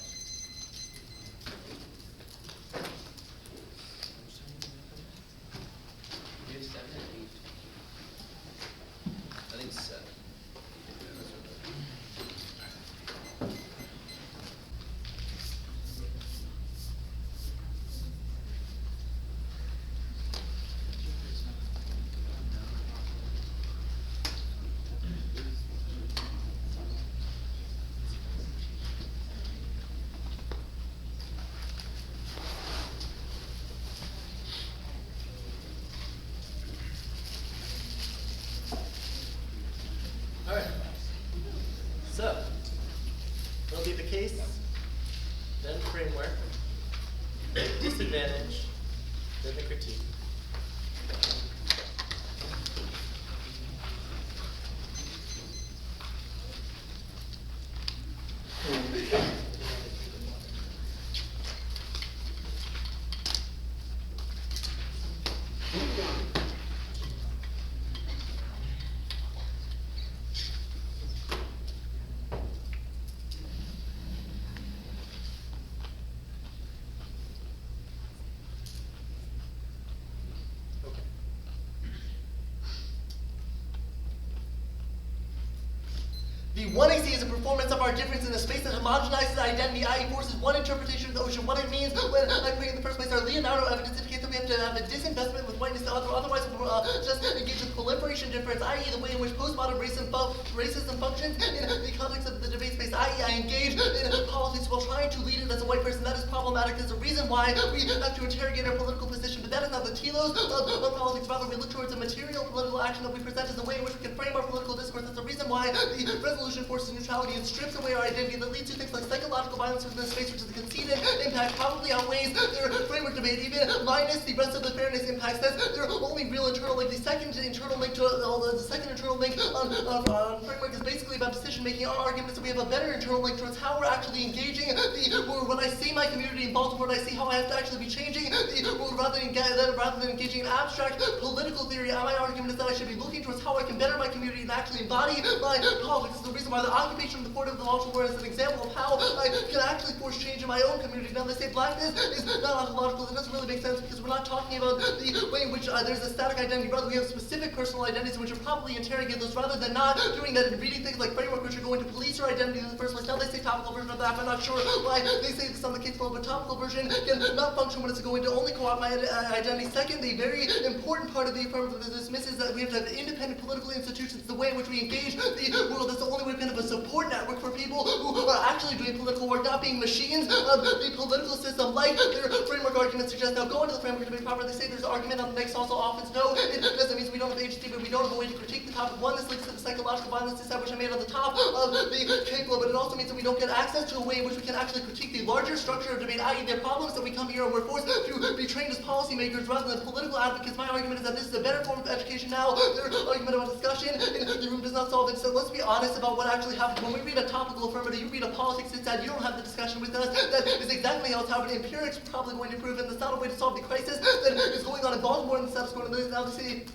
You have 7 and 8. I think 7. All right. So, it'll be the case, then framework, disadvantage, then the critique. Okay. The 1AC is a performance of our difference in a space that homogenizes identity, i.e. forces one interpretation of the ocean. What it means when I create in the first place, our Leonardo evidence indicates that we have to have a disinvestment with whiteness, otherwise just engage with proliferation difference, i.e. the way in which postmodern racism functions in the context of the debate space, i.e. I engage in politics while trying to lead it as a white person. That is problematic. There's a reason why we have to interrogate our political position, but that is not the telos of politics. Rather, we look towards a material political action that we present as a way in which we can frame our political discourse. That's the reason why the resolution forces neutrality and strips away our identity, that leads to things like psychological violence within this space, which is the conceded impact probably outweighs their framework debate, even minus the rest of the fairness impacts. That's their only real internal link. The second internal link on framework is basically about decision making. Our argument is that we have a better internal link towards how we're actually engaging the world. When I see my community in Baltimore, and I see how I have to actually be changing the world rather than engaging in abstract political theory, my argument is that I should be looking towards how I can better my community and actually embody my politics. This is the reason why the occupation of the Fort of the Baltimore is an example of how I can actually force change in my own community. Now, they say blackness is not ontological. It doesn't really make sense because we're not talking about the way in which there's a static identity. Rather, we have specific personal identities which are probably interrogate those rather than not doing that and reading things like framework which are going to police your identity in the first place. Now, they say topical version of that. I'm not sure why they say this on the case below, but topical version can not function when it's going to only co-opt my identity. Second, the very important part of the affirmative that dismisses that we have to have independent political institutions. The way in which we engage the world. That's the only way we can have a support network for people who are actually doing political work, not being machines of the political system, like their framework argument suggests. Now, go into the framework to be proper. They say there's an argument on the next also offense. No, it doesn't mean we don't have agency, but we don't have a way to critique the topic. One, this links to the psychological violence decide which I made on the top of the cake flow, but it also means that we don't get access to a way in which we can actually critique the larger structure of debate, i.e. their problems that we come here and we're forced to be trained as policymakers rather than political advocates. My argument is that this is a better form of education now. Their argument about discussion in the room does not solve it. So let's be honest about what actually happens. When we read a topical affirmative, you read a politics inside, you don't have the discussion with us. That is exactly how it's happening. Empirics are probably going to prove it. That's not a way to solve the crisis that is going on in Baltimore and the status quo. Now they say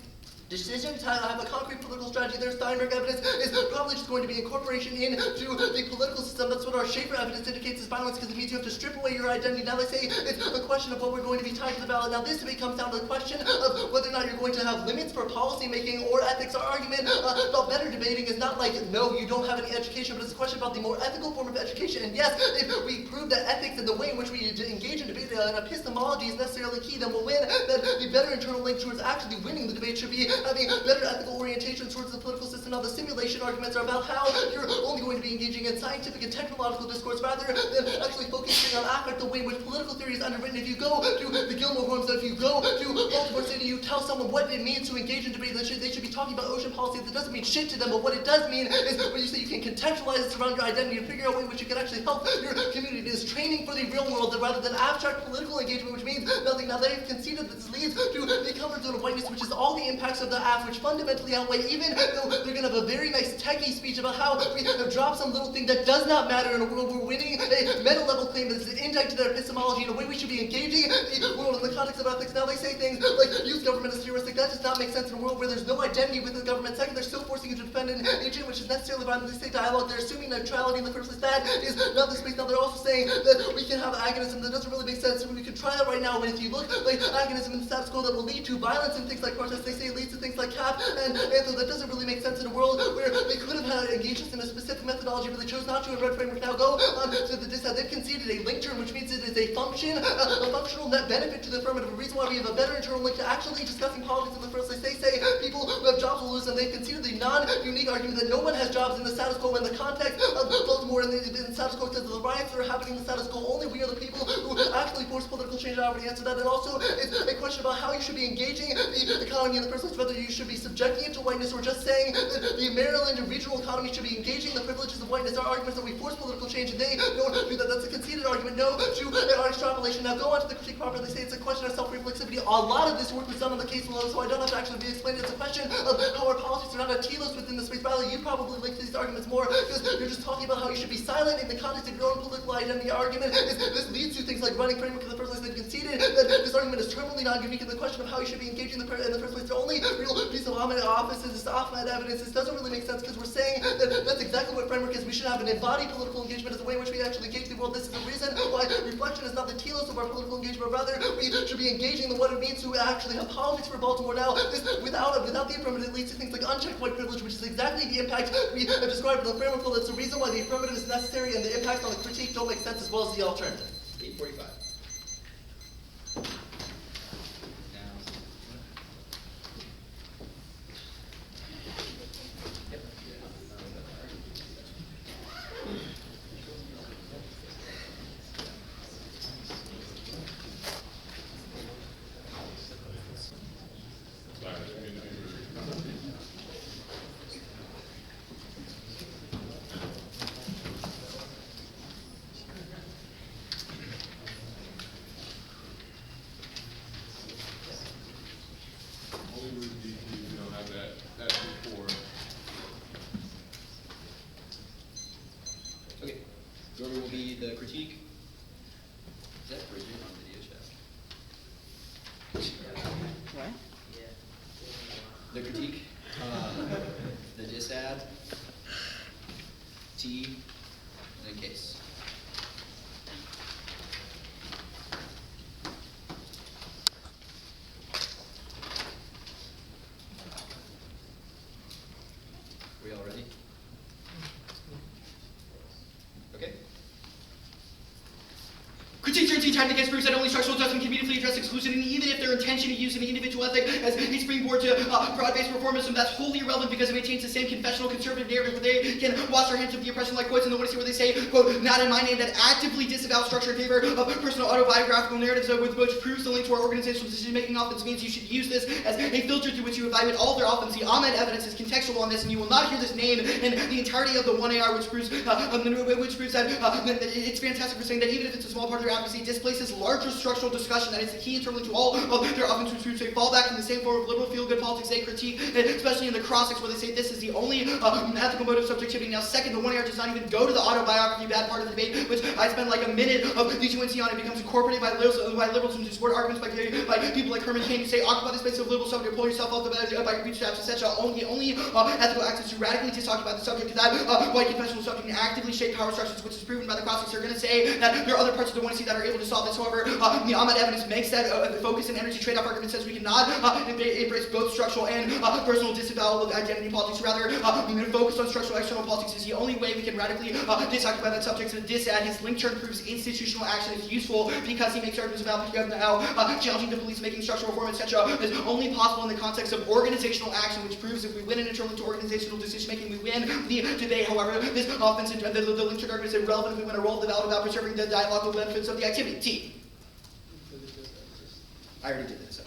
decision to have a concrete political strategy. Their Steinberg evidence is probably just going to be incorporation into the political system. That's what our Schaefer evidence indicates is violence, because it means you have to strip away your identity. Now they say it's a question of what we're going to be tied to the ballot. Now this debate comes down to the question of whether or not you're going to have limits for policy making or ethics. Our argument about better debating is not like, no, you don't have any education, but it's a question about the more ethical form of education. And yes, if we prove that ethics and the way in which we engage in debate and epistemology is necessarily key, then we'll win. That the better internal link towards actually winning the debate should be having better ethical orientation towards the political system. Now the simulation arguments are about how you're only going to be engaging in scientific and technological discourse rather than actually focusing on affect, the way in which political theory is underwritten. If you go to the Gilmore Forums, if you go to Baltimore City, you tell someone what it means to engage in debate, they should be talking about ocean policy. That doesn't mean shit to them, but what it does mean is when you say you can contextualize it around your identity and figure out a way in which you can actually help your community. It is training for the real world rather than abstract political engagement, which means nothing. Now they've conceded that this leads to the comfort zone of whiteness, which is all the impacts of the app which fundamentally outweigh, even though they're going to have a very nice techie speech about how we have dropped some little thing that does not matter in a world where winning a meta-level claim that is an indicted to their epistemology in a way we should be engaging the world in the context of ethics. Now they say things like use government as heuristic. That does not make sense in a world where there's no identity within the government. Second, they're still forcing you to defend an agent which is necessarily violent. They say dialogue. They're assuming neutrality in the first place. That is not the space. Now they're also saying that we can have agonism. That doesn't really make sense. We could try that right now. But if you look like agonism in the status quo, that will lead to violence and things like protests. They say it leads to things like CAP and Anthem. That doesn't really make sense in a world where they could have had engaged us in a specific methodology, but they chose not to in Red Framework. Now go on to the dissent. They've conceded a link term, which means it is a function, a functional net benefit to the affirmative. A reason why we have a better internal link to actually discussing politics in the first place. They say people who have jobs will lose, and they've conceded the non-unique argument that no one has jobs in the status quo in the context of Baltimore and the status quo says the riots that are happening in the status quo. Only we are the people who actually force political change. I already answered that. And also, it's a question about how you should be engaging the economy in the first place, whether you should be subjecting it to whiteness or just saying that the Maryland and regional economy should be engaging the privileges of whiteness. Our arguments that we force political change, and they don't do that. That's a conceded argument. No to our extrapolation. Now go on to the critique proper. They say it's a question of self-reflexivity. A lot of this work was done on the case below, so I don't have to actually be explained. It's a question of how our politics are not a telos within the space. Rather, you probably link to these arguments more because you're just talking about how you should be silent in the context of your own political identity. Argument is this leads to things like running framework in the first place. They've conceded that this argument is terminally non-unique in the question of how you should be engaging in the first place. The only real piece of office is this off-net evidence. This doesn't really make sense because we're saying that that's exactly what framework is. We should have an embodied political engagement as a way in which we actually engage the world. This is the reason why reflection is not the telos of our political engagement. Rather, we should be engaging in what it means to actually have politics for Baltimore. Now, this without the affirmative leads to things like unchecked white privilege, which is exactly the impact we have described in the framework. That's the reason why the affirmative is necessary, and the impact on the critique don't make sense as well as the alternative. 8:45. Okay, the order will be the critique. Is that bridging on video chat? What? The critique, the disad, T, and then case. We all ready? Okay. Critiques are time against proofs that only structural adjustment can meaningfully address exclusion, and even if their intention to use an individual ethic as a springboard to broad-based reformism, that's wholly irrelevant because it maintains the same confessional conservative narrative where they can wash their hands of the oppression like quotes in the Odyssey where they say, quote, not in my name, that actively disavow structure in favor of personal autobiographical narratives with which proofs the link to our organizational decision-making offense means you should use this as a filter through which you evaluate all their offense. The Ahmed evidence is contextual on this, and you will not hear this name in the entirety of the 1AR, which proves that it's fantastic for saying that even if it's a small part of their advocacy, it displaces larger structural discussion that is the key internally to all of their offense groups. They fall back in the same form of liberal feel-good politics they critique, especially in the cross-ex where they say this is the only ethical mode of subjectivity. Now second, the 1AR does not even go to the autobiography bad part of the debate, which I spend like a minute of D2NC on. It becomes incorporated by liberals and support arguments by people like Herman Cain who say occupy the space of liberal subject, pull yourself off the bed by your bootstraps, etc. Only ethical access to radically disoccupy the subject to that white confessional subject and actively shape power structures, which is proven by the cross-ex. They're going to say that there are other parts of the 1C that are able to solve this. However, the Ahmed evidence makes that focus and energy trade-off argument says we cannot embrace both structural and personal disavowal of identity politics. Rather, focus on structural external politics is the only way we can radically disoccupy that subject. So disad his link turn proves institutional action is useful because he makes arguments about how challenging the police making structural reform, etc. is only possible in the context of organizational action, which proves if we win an internal to organizational decision-making, we win the debate. However, this offense and the link turn argument is irrelevant if we win a role developed about preserving the dialogical benefits of the activity. T. I already did this.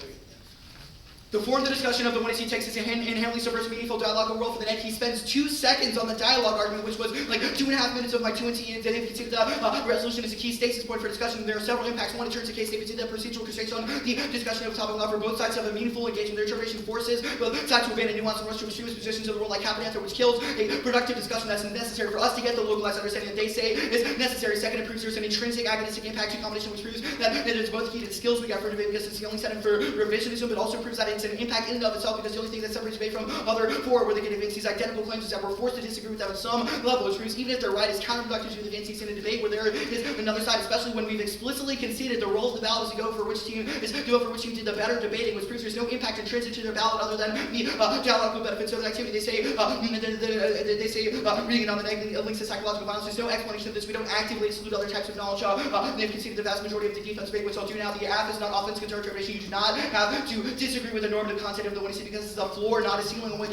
The form of the discussion of the 1AC text is inherently subversive meaningful dialogue overall for the net. He spends 2 seconds on the dialogue argument, which was like 2.5 minutes of my 2NC, and then if you consider the resolution is a key stasis point for discussion, there are several impacts. One, in terms of case statements, that procedural constraints on the discussion of a topic allow for both sides to have a meaningful engagement. Their interpretation forces both sides to abandon nuance and rush to extremist positions of the world like Capitanta, which kills a productive discussion that's necessary for us to get the localized understanding that they say is necessary. Second, it proves there's an intrinsic agonistic impact to combination, which proves that there's both key to the skills we got for debate because it's the only setting for revisionism, but also proves that it's an impact in and of itself because the only thing that separates debate from other four where they can advance these identical claims is that we're forced to disagree with them at some level, which proves even if they're right, it's counterproductive to advance these in a debate where there is another side, especially when we've explicitly conceded the role of the ballot is to go for which team did the better debating, which proves there's no impact intrinsic to their ballot other than the dialogical benefits of the activity. They say reading it on the negative links to psychological violence. There's no explanation of this. We don't actively exclude other types of knowledge. They've conceded the vast majority of the defense debate, which I'll do now. The AF is not offense interpretation. You do not have to disagree with the normative content of the 1AC because it's a floor, not a ceiling on what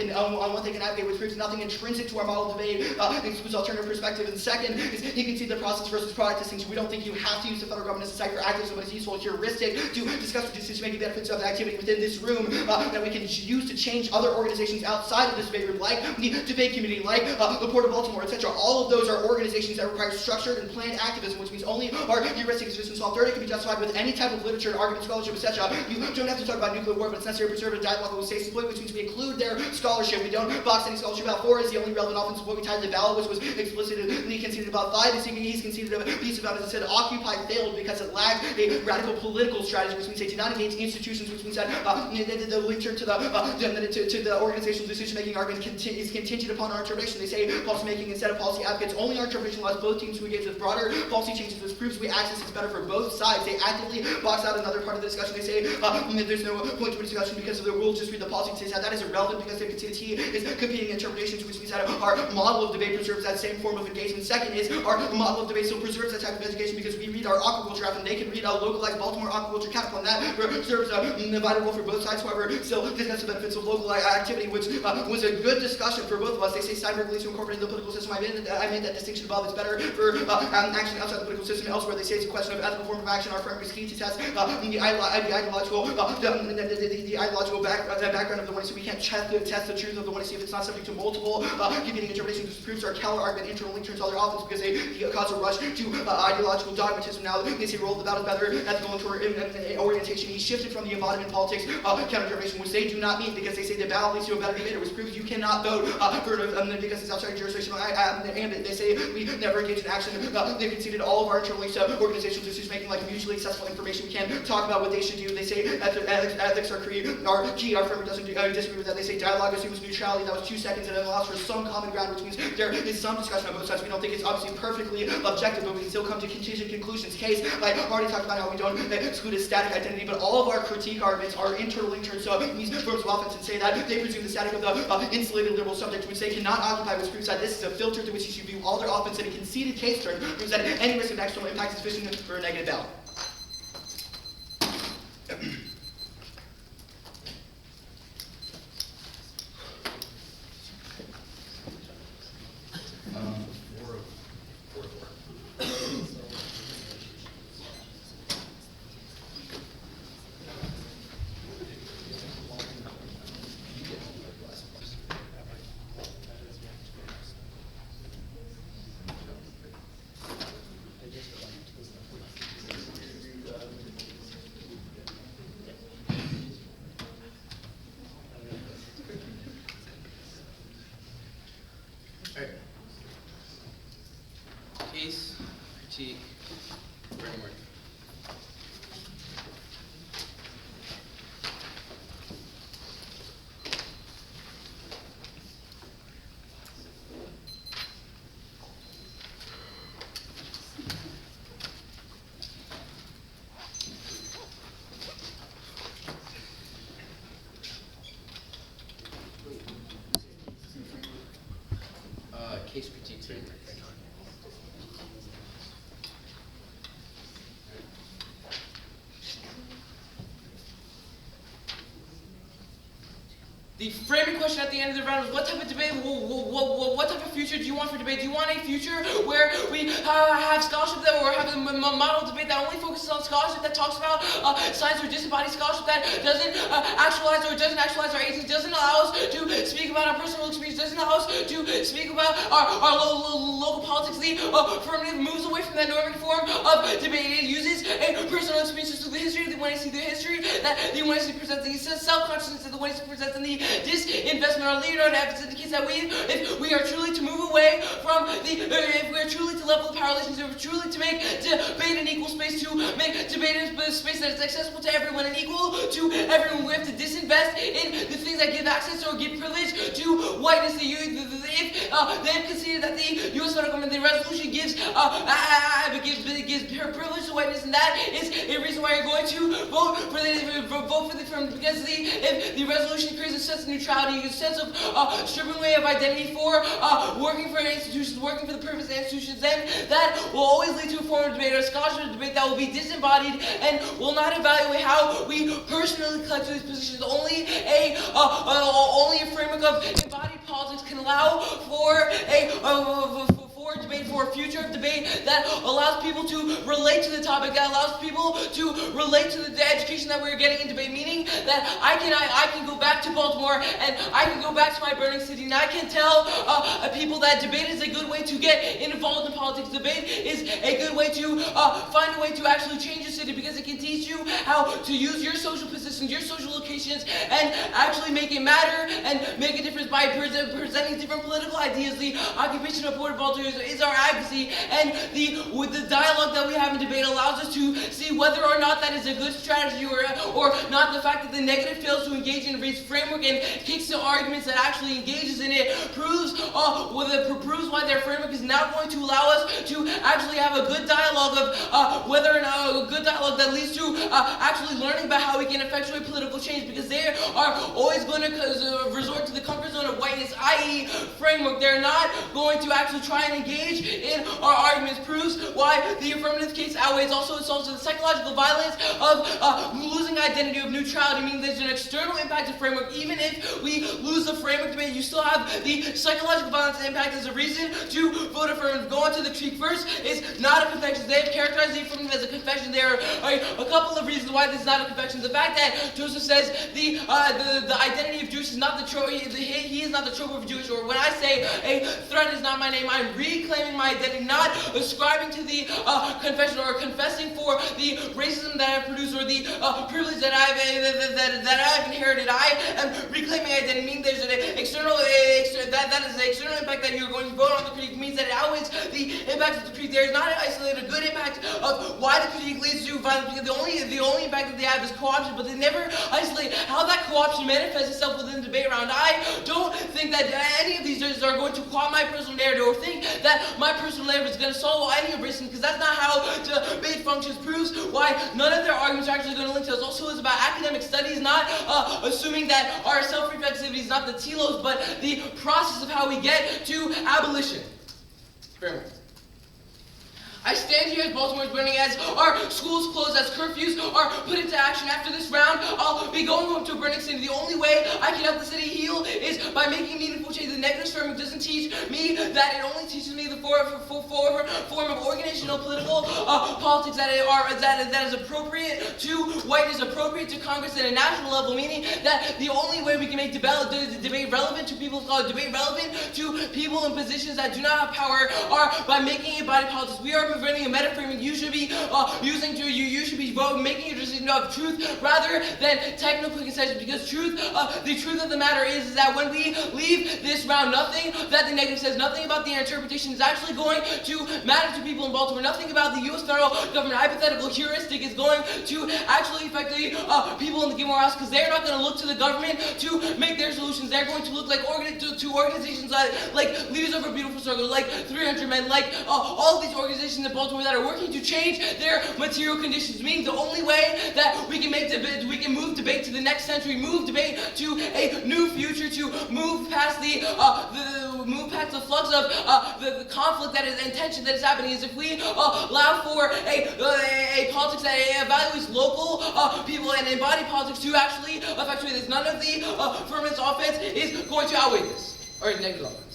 they can advocate, which proves nothing intrinsic to our model of debate. Excludes alternative perspective. And second is he conceded the process versus product distinction. We don't think you have to use the federal government as a site for activism, but it's useful, heuristic to discuss the decision-making benefits of the activity within this room that we can use to change other organizations outside of this debate room, like the debate community, like the Port of Baltimore, etc. All of those are organizations that require structured and planned activism, which means only our heuristic existence. While third, it can be justified with any type of literature and argument, scholarship, etc. You don't have to talk about nuclear war, but it's necessary to preserve a dialogue with stasis point, which means we include their scholarship. We don't box any scholarship out. 4 is the only relevant offensive point we tied to the ballot, which was explicitly conceded about. 5 is he's conceded a piece about, as I said, Occupy failed because it lacked a radical political strategy, which means they did not engage institutions, which means that the literature to the organizational decision-making argument is contingent upon our interpretation. They say policy-making instead of policy advocates. Only our interpretation allows both teams to engage with broader policy changes, which proves we access is better for both sides. They actively box out another part of the discussion. They say there's no point to a discussion because of the rules, just read the policy. They say that is irrelevant because they conceded he is competing interpretations, which means that our model of debate preserves that same form of engagement. Second is our model of debate still preserves that type of education because we read our aquaculture draft and they can read a localized Baltimore aquaculture catapult, and that preserves a vital role for both sides. However, still discuss the benefits of local activity, which was a good discussion for both of us. They say Steinberg leads to incorporate the political system. I made that distinction above. It's better for action outside the political system. Elsewhere, they say it's a question of ethical form of action. Our framework is key to test the ideological background of the 1AC. We can't test the truth of the 1AC if it's not subject to multiple competing interpretations, which proves our Keller argument internally turns all their offense because they cause a rush to ideological dogmatism. Now they say role of the ballot better ethical orientation. He shifted from the embodiment politics counter-interpretation, which they do not mean because they say the ballot leads to a better debater, which proves you cannot vote for because it's outside jurisdictional ambit. They say we never engage in action. They've conceded all of our internally organizational decision-making like mutually accessible information. We can't talk about what they should do. They say ethics are key. Our framework doesn't disagree with that. They say dialogue assumes neutrality. That was 2 seconds and it allows for some common ground, which means there is some discussion on both sides. We don't think it's obviously perfectly objective, but we can still come to contingent conclusions. Case, I already talked about how we don't exclude a static identity, but all of our critique arguments are interlinked terms of these forms of offense and say that they presume the static of the insulated liberal subject, which they cannot occupy, which proves that this is a filter through which you should view all their offense in a conceded case term, proves that any risk of external impact is sufficient for a negative ballot. Case, critique, framework. Case critique framework. The framing question at the end of the round was what type of debate, what type of future do you want for debate? Do you want a future where we have scholarship that, or have a model debate that only focuses on scholarship, that talks about science or disembodied scholarship, that doesn't actualize or doesn't actualize our agency, doesn't allow us to speak about our personal experience, doesn't allow us to speak about our local politics? The affirmative moves away from that normative form of debate. It uses a personal experiences through the history, the way to see the history, that the way to present the self-consciousness, the way to present the disinvestment. Our leader evidence indicates that if we are truly to move away from if we are truly to level the power relations, if we're truly to make debate an equal space, to make debate a space that is accessible to everyone and equal to everyone, we have to disinvest in the things that give access or give privilege to whiteness. If they have conceded that the U.S. federal government, the resolution gives privilege to whiteness, and that is a reason why you're going to vote for because if the resolution creates a sense of neutrality, a sense of stripping away of identity for working for institutions, working for the purpose of institutions, then that will always lead to a form of debate, or a scholarship debate that will be disembodied and will not evaluate how we personally collect to these positions. Only a framework of embodied politics can allow for debate, for a future of debate that allows people to relate to the topic, that allows people to relate to the education that we're getting in debate, meaning that I can go back to Baltimore and I can go back to my burning city and I can tell people that debate is a good way to get involved in politics. Debate is a good way to find a way to actually change your city, because it can teach you how to use your social positions, your social locations, and actually make it matter and make a difference by presenting different political ideas. The occupation of Port of Baltimore is our advocacy, and with the dialogue that we have in debate allows us to see whether or not that is a good strategy or not. The fact that the negative fails to engage in Reed's framework and kicks the arguments that actually engages in it proves why their framework is now going to allow us to actually have a good dialogue of whether or not a good dialogue that leads to actually learning about how we can effectuate political change, because they are always going to resort to the comfort zone of whiteness, i.e. framework. They're not going to actually try and engage in our arguments. Proves why the affirmative case outweighs also assaults the psychological violence of losing identity of neutrality, meaning there's an external impact of framework. Even if we lose the framework debate, you still have the psychological violence impact as a reason to vote affirmative. Going to the tweak first is not a confession. They have characterized the affirmative as a confession. There are a couple of reasons why this is not a confession. The fact that Joseph says the identity of Jewish is not the trope, he is not the trope of Jewish, or when I say a threat is not my name, I'm reclaiming my identity, not ascribing to the confession or confessing for the racism that I've produced or the privilege that I've inherited. I am reclaiming identity, meaning there's an external that is the external impact that you're going to vote on the critique, means that it outweighs the impact of the critique. There is not an isolated good impact of why the critique leads to violence, because the only impact that they have is co-option, but they never isolate how that co-option manifests itself within the debate round. I don't think that any of these judges are going to co-opt my personal narrative or think that my personal narrative is going to solve any of racism, because that's not how debate functions. Proves why none of their arguments are actually going to link to us. Also is about academic studies, not assuming that our self-reflexivity is not the telos, but the process of how we get to abolition. Framework. I stand here as Baltimore is burning, as our schools close, as curfews are put into action. After this round, I'll be going home to a burning city. The only way I can help the city heal is by making meaningful change. The negative framework doesn't teach me that. It only teaches me the form of organizational political politics that is appropriate to whiteness, appropriate to Congress at a national level, meaning that the only way we can make debate relevant to people, debate relevant to people in positions that do not have power, are by making it body politics. We are running a meta framing. You should be making a decision of truth rather than technical concessions, because the truth of the matter is that when we leave this round, nothing that the negative says, nothing about the interpretation is actually going to matter to people in Baltimore. Nothing about the U.S. federal government hypothetical heuristic is going to actually affect the people in the Gilmore House, because they're not going to look to the government to make their solutions. They're going to look like to organizations like Leaders of a Beautiful Struggle, like 300 Men, like all of these organizations in Baltimore that are working to change their material conditions, meaning the only way that we can make debate, we can move debate to the next century, move debate to a new future, to move past the flux of the conflict that is and tension that is happening, is if we allow for a politics that evaluates local people and embodied politics to actually effectuate this. None of the affirmative offense is going to outweigh this, or negative offense.